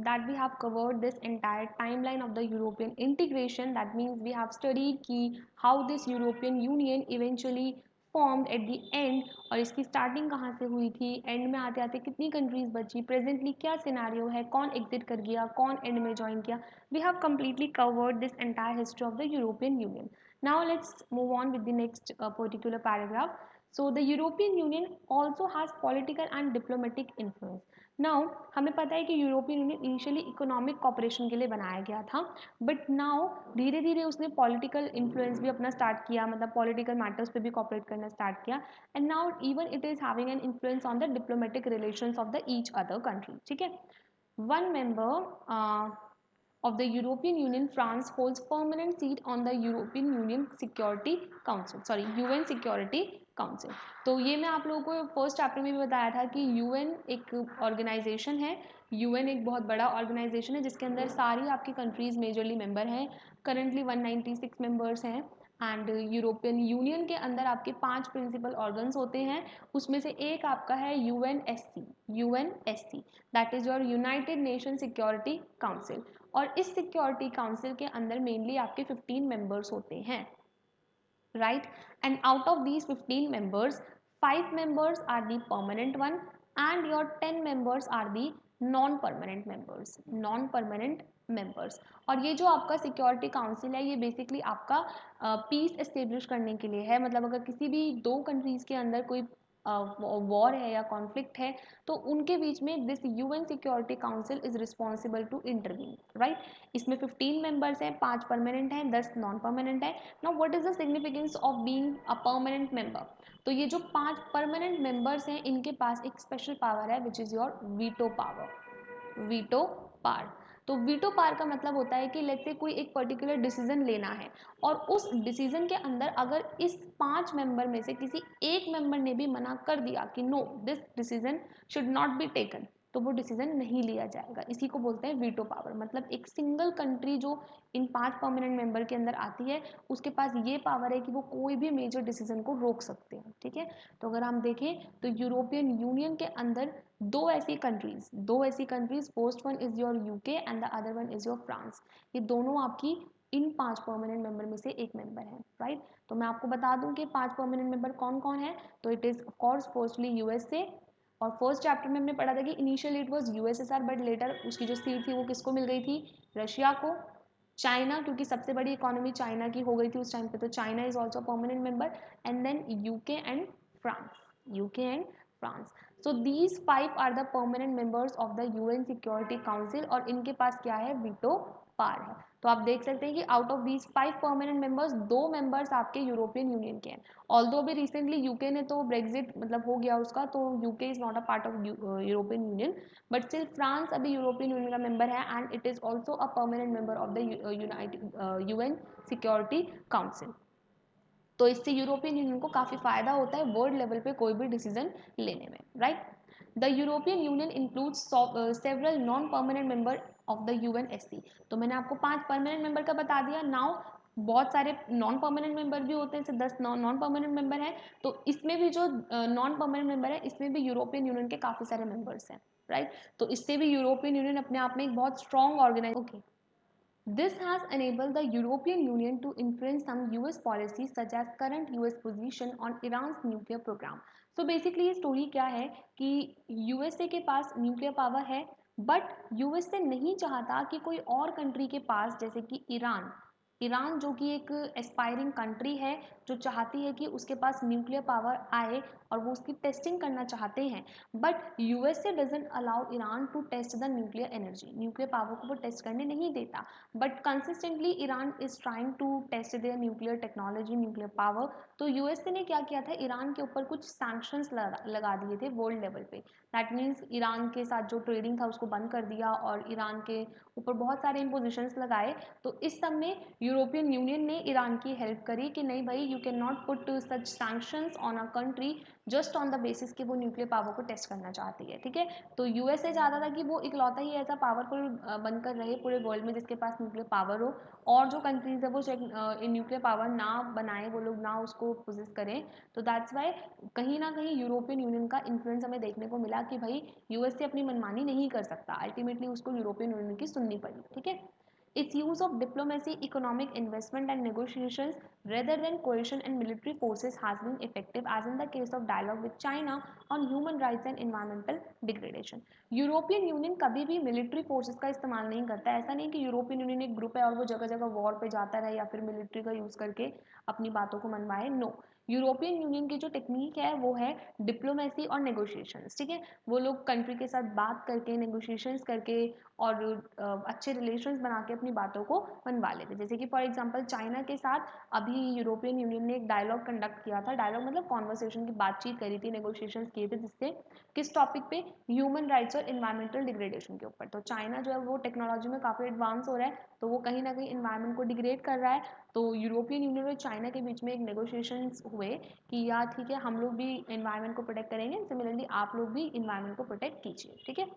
that we have covered this entire timeline of the European integration, that means we have studied कि how this European Union eventually formed at the end और इसकी स्टार्टिंग कहाँ से हुई थी, एंड में आते आते कितनी कंट्रीज बची, प्रेजेंटली क्या सिनारियो है, कौन एग्जिट कर गया, कौन एंड में ज्वाइन किया। We have completely covered this entire history of the European Union। Now let's move on with the next particular paragraph। So the European Union also has political and diplomatic influence। Now हमें पता है कि European union initially economic cooperation के लिए बनाया गया था, बट नाउ धीरे धीरे उसने पॉलिटिकल इन्फ्लुएंस भी अपना स्टार्ट किया, मतलब पॉलिटिकल मैटर्स पे भी कॉपरेट करना स्टार्ट किया। And now even it is having an influence on the diplomatic relations of the each other country. ठीक है, one member of the European Union, France holds permanent seat on the European Union Security Council, sorry UN Security Council। तो ये मैं आप लोगों को फर्स्ट चैप्टर में भी बताया था कि यूएन एक ऑर्गेनाइजेशन है, यूएन एक बहुत बड़ा ऑर्गेनाइजेशन है जिसके अंदर सारी आपकी कंट्रीज मेजरली मेंबर हैं। करंटली 196 मेंबर्स हैं। एंड यूरोपियन यूनियन के अंदर आपके 5 प्रिंसिपल ऑर्गन्स होते हैं, उसमें से एक आपका है UNSC, UNSC that is your United nation security Council. और इस सिक्योरिटी काउंसिल के अंदर मेनली आपके 15 मेंबर्स होते हैं, right? And out of these 15 members, 5 members are the permanent one and your 10 members are the non permanent members, non permanent members. और ये जो आपका सिक्योरिटी काउंसिल है ये बेसिकली आपका पीस एस्टेब्लिश करने के लिए है। मतलब अगर किसी भी दो कंट्रीज के अंदर कोई वॉर है या कॉन्फ्लिक्ट है तो उनके बीच में this UN Security Council is responsible to intervene, right. इसमें 15 मेंबर्स हैं, 5 परमानेंट हैं, 10 नॉन परमानेंट है। Now what is the significance of being a permanent member? तो ये जो 5 परमानेंट मेंबर्स हैं इनके पास एक स्पेशल पावर है which is your veto power, veto power. तो वीटो पावर का मतलब होता है कि लेट्स से कोई एक पर्टिकुलर डिसीजन लेना है और उस डिसीजन के अंदर अगर इस 5 मेंबर में से किसी एक मेंबर ने भी मना कर दिया कि no this decision should not be taken, तो वो डिसीजन नहीं लिया जाएगा। इसी को बोलते हैं वीटो पावर। मतलब एक सिंगल कंट्री जो इन 5 परमानेंट मेंबर के अंदर आती है उसके पास ये पावर है कि वो कोई भी मेजर डिसीजन को रोक सकते हैं, ठीक है। तो अगर हम देखें तो यूरोपियन यूनियन के अंदर दो ऐसी countries, first one is your UK and the other one is your France. ये दोनों आपकी इन 5 परमानेंट मेंबर में से एक मेंबर है, राइट। तो मैं आपको बता दूं कि 5 परमानेंट मेंबर कौन कौन है। तो it is of course firstly USA, और फर्स्ट चैप्टर में हमने पढ़ा था कि initially it was USSR but later उसकी जो सीट थी वो किसको मिल गई थी, रशिया को। चाइना, क्योंकि सबसे बड़ी इकोनॉमी चाइना की हो गई थी उस टाइम पे, तो China is also permanent member. And then UK and France, UK and France. So these 5 are the permanent members of the UN Security Council और इनके पास क्या है, वीटो पावर है। तो आप देख सकते हैं कि out of these 5 permanent members 2 members आपके यूरोपियन यूनियन के हैं। ऑल्दो भी रिसेंटली यूके ने तो ब्रेग्जिट मतलब हो गया उसका, तो UK is not a part of European union, but still France अभी यूरोपियन यूनियन का मेंबर है and it is also a permanent member of the United UN Security council. तो इससे यूरोपियन यूनियन को काफी फायदा होता है वर्ल्ड लेवल पे कोई भी डिसीजन लेने में, right. The European union includes several non permanent member of the UNSC. तो मैंने आपको 5 परमानेंट मेंबर का बता दिया। नाउ बहुत सारे नॉन परमानेंट मेंबर भी होते हैं, जैसे 10 नॉन परमानेंट मेंबर है। तो इसमें भी जो नॉन परमानेंट मेंबर है इसमें भी यूरोपियन यूनियन के काफी सारे मेंबर्स हैं, राइट। तो इससे भी यूरोपियन यूनियन अपने आप में एक बहुत strong organise, okay. This has enabled the European Union to influence some US policies such as current US position on Iran's nuclear program. So basically ये स्टोरी क्या है कि यूएसए के पास न्यूक्लियर पावर है बट यूएसए नहीं चाहता कि कोई और कंट्री के पास, जैसे कि ईरान, ईरान जो कि एक एस्पायरिंग कंट्री है जो चाहती है कि उसके पास न्यूक्लियर पावर आए और वो उसकी टेस्टिंग करना चाहते हैं, but USA doesn't allow Iran to test the nuclear energy, nuclear power को वो टेस्ट करने नहीं देता। But consistently Iran is trying to test their nuclear technology, nuclear power. तो यूएसए ने क्या किया था, ईरान के ऊपर कुछ सैंक्शंस लगा दिए थे वर्ल्ड लेवल पे। दैट मीन्स ईरान के साथ जो ट्रेडिंग था उसको बंद कर दिया और ईरान के ऊपर बहुत सारे इम्पोजिशंस लगाए। तो इस सब में यूरोपियन यूनियन ने ईरान की हेल्प करी कि नहीं भाई, you can not put such sanctions on a country just on the basis कि वो न्यूक्लियर पावर को टेस्ट करना चाहती है, ठीक है। तो यूएसए चाहता था कि वो इकलौता ही ऐसा पावरफुल बनकर रहे पूरे वर्ल्ड में जिसके पास न्यूक्लियर पावर हो, और जो कंट्रीज है वो न्यूक्लियर पावर ना बनाए, वो लोग ना उसको पोजेस करें। तो दैट्स वाई कहीं ना कहीं यूरोपियन यूनियन का इन्फ्लुएंस हमें देखने को मिला कि भाई यूएसए अपनी मनमानी नहीं कर सकता, अल्टीमेटली उसको यूरोपियन यूनियन की सुननी पड़ी, ठीक है। Its use of diplomacy, economic investment and negotiations rather than coercion and military forces has been effective, as in the case of dialogue with China on human rights and environmental degradation. European union कभी भी मिलिट्री फोर्सेस का इस्तेमाल नहीं करता है। ऐसा नहीं कि यूरोपियन यूनियन एक ग्रुप है और वो जगह जगह वॉर पे जाता रहे या फिर मिलिट्री का यूज करके अपनी बातों को मनवाए, नो। यूरोपियन यूनियन की जो टेक्निक है वो है डिप्लोमेसी और नेगोशिएशंस, ठीक है। वो लोग कंट्री के साथ बात करके, नेगोशिएशंस करके और अच्छे रिलेशंस बना के अपनी बातों को मनवा लेते। जैसे कि फॉर एग्जांपल चाइना के साथ अभी यूरोपियन यूनियन ने एक डायलॉग कंडक्ट किया था। डायलॉग मतलब कॉन्वर्सेशन की बातचीत करी थी, नेगोशिएशंस किए थे, जिससे किस टॉपिक पे, ह्यूमन राइट्स और इन्वायरमेंटल डिग्रेडेशन के ऊपर। तो चाइना जो है वो टेक्नोलॉजी में काफ़ी एडवांस हो रहा है, तो वो कहीं ना कहीं इन्वायरमेंट को डिग्रेड कर रहा है। तो यूरोपियन यूनियन और चाइना के बीच में एक नेगोशिएशंस हुए कि यार ठीक है, हम लोग भी इन्वायरमेंट को प्रोटेक्ट करेंगे, सिमिलरली आप लोग भी इन्वायरमेंट को प्रोटेक्ट कीजिए, ठीक है।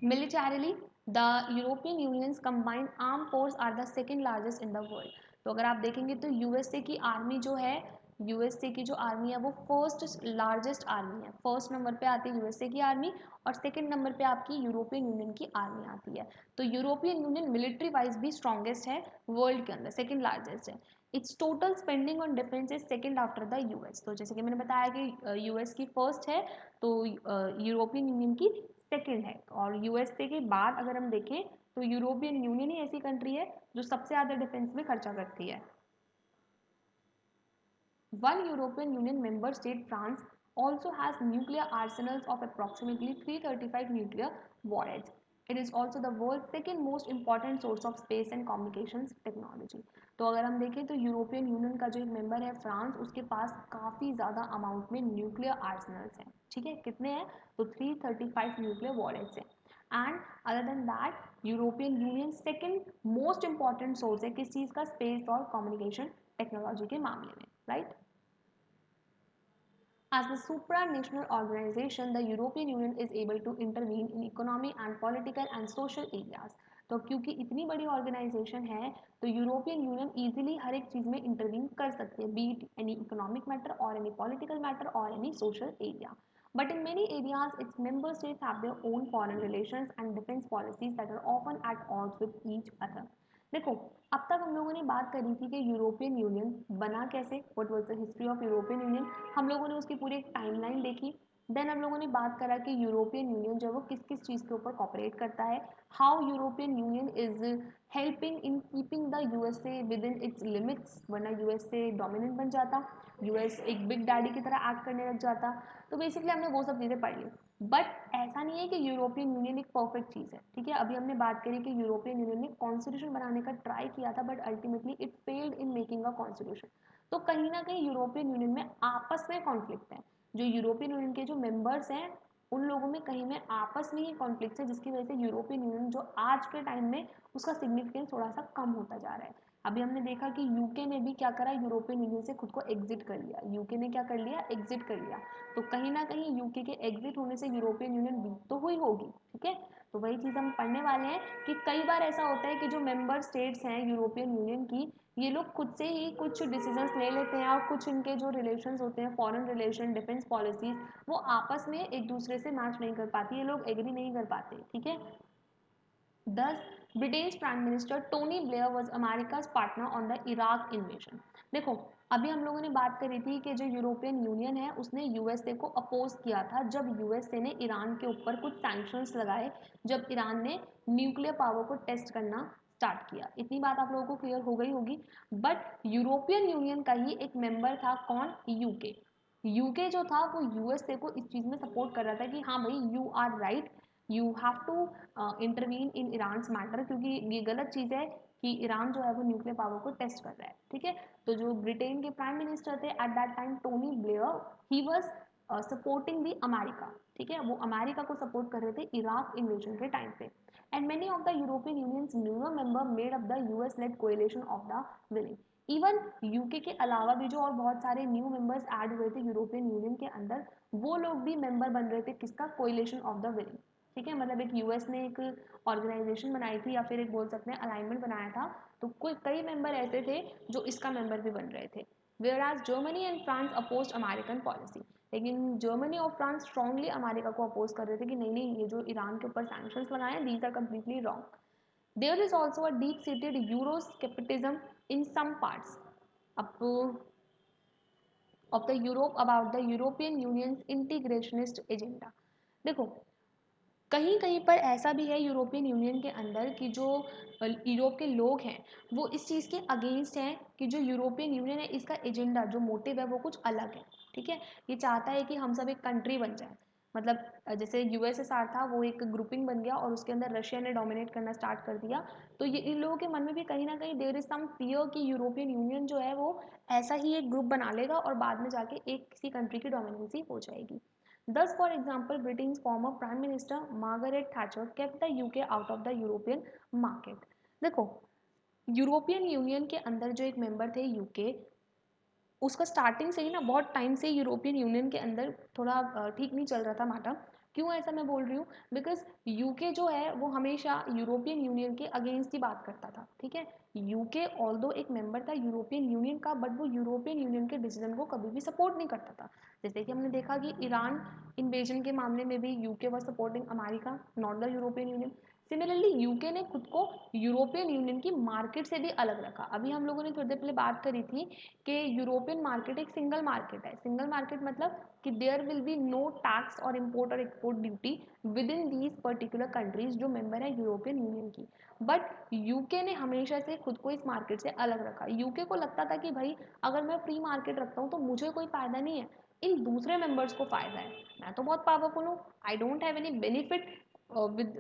Militarily, the European Union's combined armed force are the second largest in the world. तो अगर आप देखेंगे तो यूएसए की आर्मी जो है, यूएसए की जो आर्मी है वो फर्स्ट लार्जेस्ट आर्मी है। फर्स्ट नंबर पे आती है यूएसए की आर्मी और सेकंड नंबर पे आपकी यूरोपियन यूनियन की आर्मी आती है। तो यूरोपियन यूनियन मिलिट्री वाइज भी स्ट्रॉन्गेस्ट है वर्ल्ड के अंदर, सेकंड लार्जेस्ट है। It's total spending on defence is second after the US. तो जैसे कि मैंने बताया कि यूएस की फर्स्ट है, तो यूरोपियन यूनियन की सेकंड है। और यूएसए के बाद अगर हम देखें तो यूरोपियन यूनियन ही ऐसी कंट्री है जो सबसे ज़्यादा डिफेंस में खर्चा करती है। One European Union member state, France, also has nuclear arsenals of approximately 335 nuclear warheads. It is also the world's second most important source of space and communications technology. तो अगर हम देखें तो यूरोपियन यूनियन का जो एक मेंबर है फ्रांस, उसके पास काफ़ी ज़्यादा अमाउंट में न्यूक्लियर आर्सनल्स हैं, ठीक है। कितने हैं? तो 335 न्यूक्लियर वॉलेट्स हैं। And other than that European union second most important source है किस चीज़ का? स्पेस और कम्युनिकेशन टेक्नोलॉजी के मामले में, right. As the supranational organization, the European Union is able to intervene in economic and political and social areas. तो क्योंकि इतनी बड़ी ऑर्गेनाइजेशन है तो यूरोपियन यूनियन इजीली हर एक चीज़ में इंटरवीन कर सकती है, B it any economic matter और एनी पॉलिटिकल मैटर और any social area. But in many areas, its member states have their own foreign relations and defense policies that are often at odds with each other. देखो, अब तक हम लोगों ने बात करी थी कि यूरोपियन यूनियन बना कैसे, what was the history of European Union. हम लोगों ने उसकी पूरी एक टाइमलाइन देखी। देन हम लोगों ने बात करा कि यूरोपियन यूनियन जो है वो किस किस चीज़ के ऊपर कॉपरेट करता है, how European Union is helping in keeping the USA with in its limits, वरना यूएसए डोमिनेंट बन जाता, यूएस एक बिग डैडी की तरह एक्ट करने लग जाता। तो बेसिकली हमने वो सब चीज़ें पढ़ ली। बट ऐसा नहीं है कि यूरोपियन यूनियन एक परफेक्ट चीज़ है, ठीक है। अभी हमने बात करी कि यूरोपियन यूनियन ने कॉन्स्टिट्यूशन बनाने का ट्राई किया था, but ultimately it failed in making a constitution. तो कहीं ना कहीं यूरोपियन यूनियन में आपस में कॉन्फ्लिक्ट है। जो यूरोपियन यूनियन के जो मेंबर्स हैं उन लोगों में कहीं में आपस में ही कॉन्फ्लिक्ट है, जिसकी वजह से यूरोपियन यूनियन जो आज के टाइम में उसका सिग्निफिकेंस थोड़ा सा कम होता जा रहा है। अभी हमने देखा कि यूके ने भी क्या करा, यूरोपियन यूनियन से खुद को एग्जिट कर लिया। यूके ने क्या कर लिया? एग्जिट कर लिया। तो कहीं ना कहीं यूके के एग्जिट होने से यूरोपियन यूनियन वीक तो हुई होगी, ठीक है। तो वही चीज़ हम पढ़ने वाले हैं कि कई बार ऐसा होता है कि जो मेंबर स्टेट्स हैं यूरोपियन यूनियन की, ये लोग खुद से ही कुछ डिसीजंस ले लेते हैं और कुछ इनके जो रिलेशंस होते हैं, फॉरेन रिलेशन, डिफेंस पॉलिसीज, वो आपस में एक दूसरे से मैच नहीं कर पाती, ये लोग एग्री नहीं कर पाते, ठीक है। Thus, Britain's Prime Minister Tony Blair was America's partner on the Iraq invasion. देखो, अभी हम लोगों ने बात करी थी कि जो यूरोपियन यूनियन है उसने यूएसए को अपोज किया था जब यूएसए ने ईरान के ऊपर कुछ सैंक्शंस लगाए, जब ईरान ने न्यूक्लियर पावर को टेस्ट करना स्टार्ट किया। इतनी बात आप लोगों को क्लियर हो गई होगी। बट यूरोपियन यूनियन का ही एक मेंबर था, कौन? यूके। यूके जो था वो यूएसए को इस चीज़ में सपोर्ट कर रहा था कि हाँ भाई, you are right, you have to intervene in Iran matter, क्योंकि ये गलत चीज़ है कि ईरान जो है वो न्यूक्लियर पावर को टेस्ट कर रहा है, ठीक है। तो जो ब्रिटेन के प्राइम मिनिस्टर थे at that time, Tony Blair, he was supporting the America, ठीक है। वो अमेरिका को सपोर्ट कर रहे थे इराक इन्वेजन के टाइम पे। And many of the European unions newer member made up the US led coalition of the willing. Even UK के अलावा भी जो और बहुत सारे न्यू मेंबर्स ऐड हुए थे यूरोपियन यूनियन के अंदर, वो लोग भी मेंबर बन रहे थे किसका? कोएलिशन ऑफ द विलिंग, ठीक है। मतलब एक यूएस ने एक ऑर्गेनाइजेशन बनाई थी या फिर एक बोल सकते हैं अलाइनमेंट बनाया था, तो कोई कई मेंबर ऐसे थे जो इसका मेंबर भी बन रहे थे। Whereas Germany and France oppose American policy, लेकिन जर्मनी और फ्रांस स्ट्रांगली अमेरिका को अपोज कर रहे थे कि नहीं नहीं, ये जो ईरान के ऊपर सैंक्शंस लगाए हैं, these are completely wrong. There is also a deep seated Euroscepticism in some parts अब of the Europe about the European Union's integrationist agenda. देखो, कहीं कहीं पर ऐसा भी है यूरोपियन यूनियन के अंदर कि जो यूरोप के लोग हैं वो इस चीज़ के अगेंस्ट हैं कि जो यूरोपियन यूनियन है इसका एजेंडा जो मोटिव है वो कुछ अलग है। ठीक है, ये चाहता है कि हम सब एक कंट्री बन जाए। मतलब जैसे यूएसएसआर था वो एक ग्रुपिंग बन गया और उसके अंदर रशिया ने डोमिनेट करना स्टार्ट कर दिया। तो ये इन लोगों के मन में भी कहीं ना कहीं देयर इज सम फियर कि यूरोपियन यूनियन जो है वो ऐसा ही एक ग्रुप बना लेगा और बाद में जाके एक किसी कंट्री की डोमिनेंसी हो जाएगी। Thus, for example, Britain's former Prime Minister Margaret Thatcher kept the UK out of the European market. देखो, यूरोपियन यूनियन के अंदर जो एक मेंबर थे यूके, उसका स्टार्टिंग से ही ना बहुत टाइम से यूरोपियन यूनियन के अंदर थोड़ा ठीक नहीं चल रहा था मैटर। क्यों ऐसा मैं बोल रही हूँ? बिकॉज यूके जो है वो हमेशा यूरोपियन यूनियन के अगेंस्ट ही बात करता था। ठीक है, यूके ऑल्दो एक मेंबर था यूरोपियन यूनियन का, बट वो यूरोपियन यूनियन के डिसीजन को कभी भी सपोर्ट नहीं करता था। जैसे कि हमने देखा कि ईरान इन्वेजन के मामले में भी UK was supporting America, not the European union. Similarly UK ने खुद को यूरोपियन यूनियन की मार्केट से भी अलग रखा। अभी हम लोगों ने थोड़ी देर पहले बात करी थी कि यूरोपियन मार्केट एक सिंगल मार्केट है। सिंगल मार्केट मतलब कि there will be no tax और इम्पोर्ट और export duty within these particular countries जो मेंबर है यूरोपियन यूनियन की। बट यूके ने हमेशा से खुद को इस मार्केट से अलग रखा। यूके को लगता था कि भाई अगर मैं फ्री मार्केट रखता हूँ तो मुझे कोई फायदा नहीं है, इन दूसरे मेंबर्स को फायदा है। मैं तो बहुत पावरफुल हूँ, I don't have any benefit with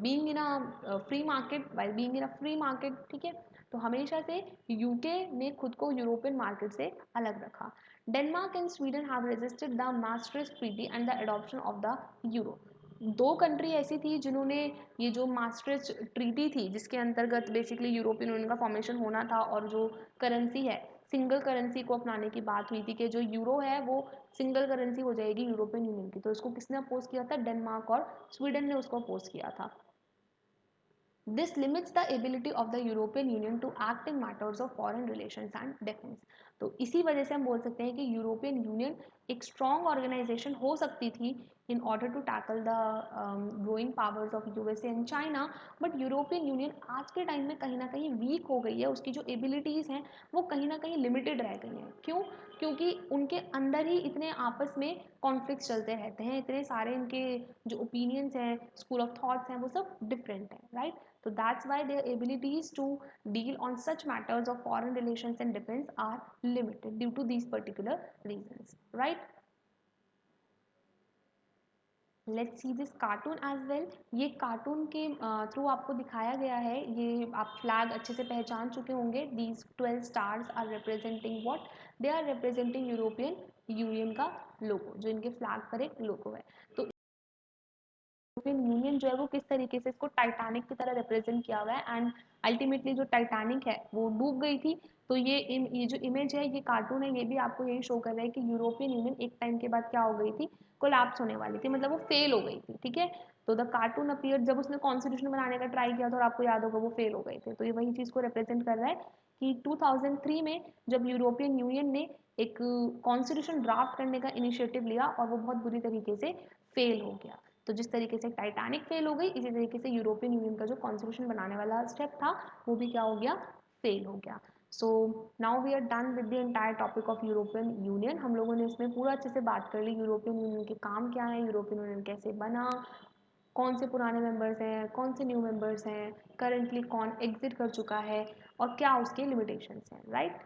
being in a free market while being in a free market. ठीक है, तो हमेशा से यूके ने खुद को यूरोपियन मार्केट से अलग रखा। Denmark and Sweden have resisted the maastricht treaty and the adoption of the euro. दो कंट्री ऐसी थी जिन्होंने ये जो maastricht ट्रीटी थी जिसके अंतर्गत बेसिकली यूरोपियन यूनियन का फॉर्मेशन होना था और जो करेंसी है सिंगल करेंसी को अपनाने की बात हुई थी कि जो यूरो है वो सिंगल करेंसी हो जाएगी यूरोपियन यूनियन की। तो इसको किसने अपोज किया था? डेनमार्क और स्वीडन ने उसको अपोज किया था। This limits the ability of the European Union to act in matters of foreign relations and defense. तो इसी वजह से हम बोल सकते हैं कि यूरोपियन यूनियन एक स्ट्रॉन्ग ऑर्गेनाइजेशन हो सकती थी in order to tackle the growing powers of USA and China. But European Union आज के टाइम में कहीं ना कहीं वीक हो गई है, उसकी जो एबिलिटीज़ हैं वो कहीं ना कहीं लिमिटेड रह गई हैं। क्यों? क्योंकि उनके अंदर ही इतने आपस में कॉन्फ्लिक्ट चलते रहते हैं, इतने सारे इनके जो ओपिनियंस हैं, स्कूल ऑफ थॉट्स हैं, वो सब डिफरेंट है, right? So that's why their abilities to deal on such matters of foreign relations and defense are limited due to these particular reasons, right? Let's see this cartoon as well. ये कार्टून के थ्रू आपको दिखाया गया है, ये आप फ्लैग अच्छे से पहचान चुके होंगे। These 12 stars are representing what? They are representing European Union का लोगो, जो इनके फ्लैग पर एक लोगो है। तो यूरोपियन यूनियन जो है वो किस तरीके से इसको टाइटैनिक की तरह रिप्रेजेंट किया हुआ है। एंड अल्टीमेटली जो टाइटैनिक है वो डूब गई थी। तो ये जो इमेज है, ये कार्टून है, ये भी आपको यही शो कर रहा है कि यूरोपियन यूनियन एक टाइम के बाद क्या हो गई थी? कोलैप्स होने वाली थी, मतलब वो फेल हो गई थी। ठीक है, तो द कार्टून अपीयर जब उसने कॉन्स्टिट्यूशन बनाने का ट्राई किया था और आपको याद होगा वो फेल हो गए थे। तो ये वही चीज़ को रिप्रेजेंट कर रहा है कि 2003 में जब यूरोपियन यूनियन ने एक कॉन्स्टिट्यूशन ड्राफ्ट करने का इनिशिएटिव लिया और वो बहुत बुरी तरीके से फेल हो गया। तो जिस तरीके से टाइटैनिक फेल हो गई, इसी तरीके से यूरोपियन यूनियन का जो कॉन्स्टिट्यूशन बनाने वाला स्टेप था वो भी क्या हो गया? फेल हो गया। So now we are done with the entire topic of European Union. हम लोगों ने इसमें पूरा अच्छे से बात कर ली, यूरोपियन यूनियन के काम क्या है, यूरोपियन यूनियन कैसे बना, कौन से पुराने मेंबर्स हैं, कौन से न्यू मेंबर्स हैं, करंटली कौन एग्जिट कर चुका है और क्या उसके लिमिटेशंस हैं, राइट?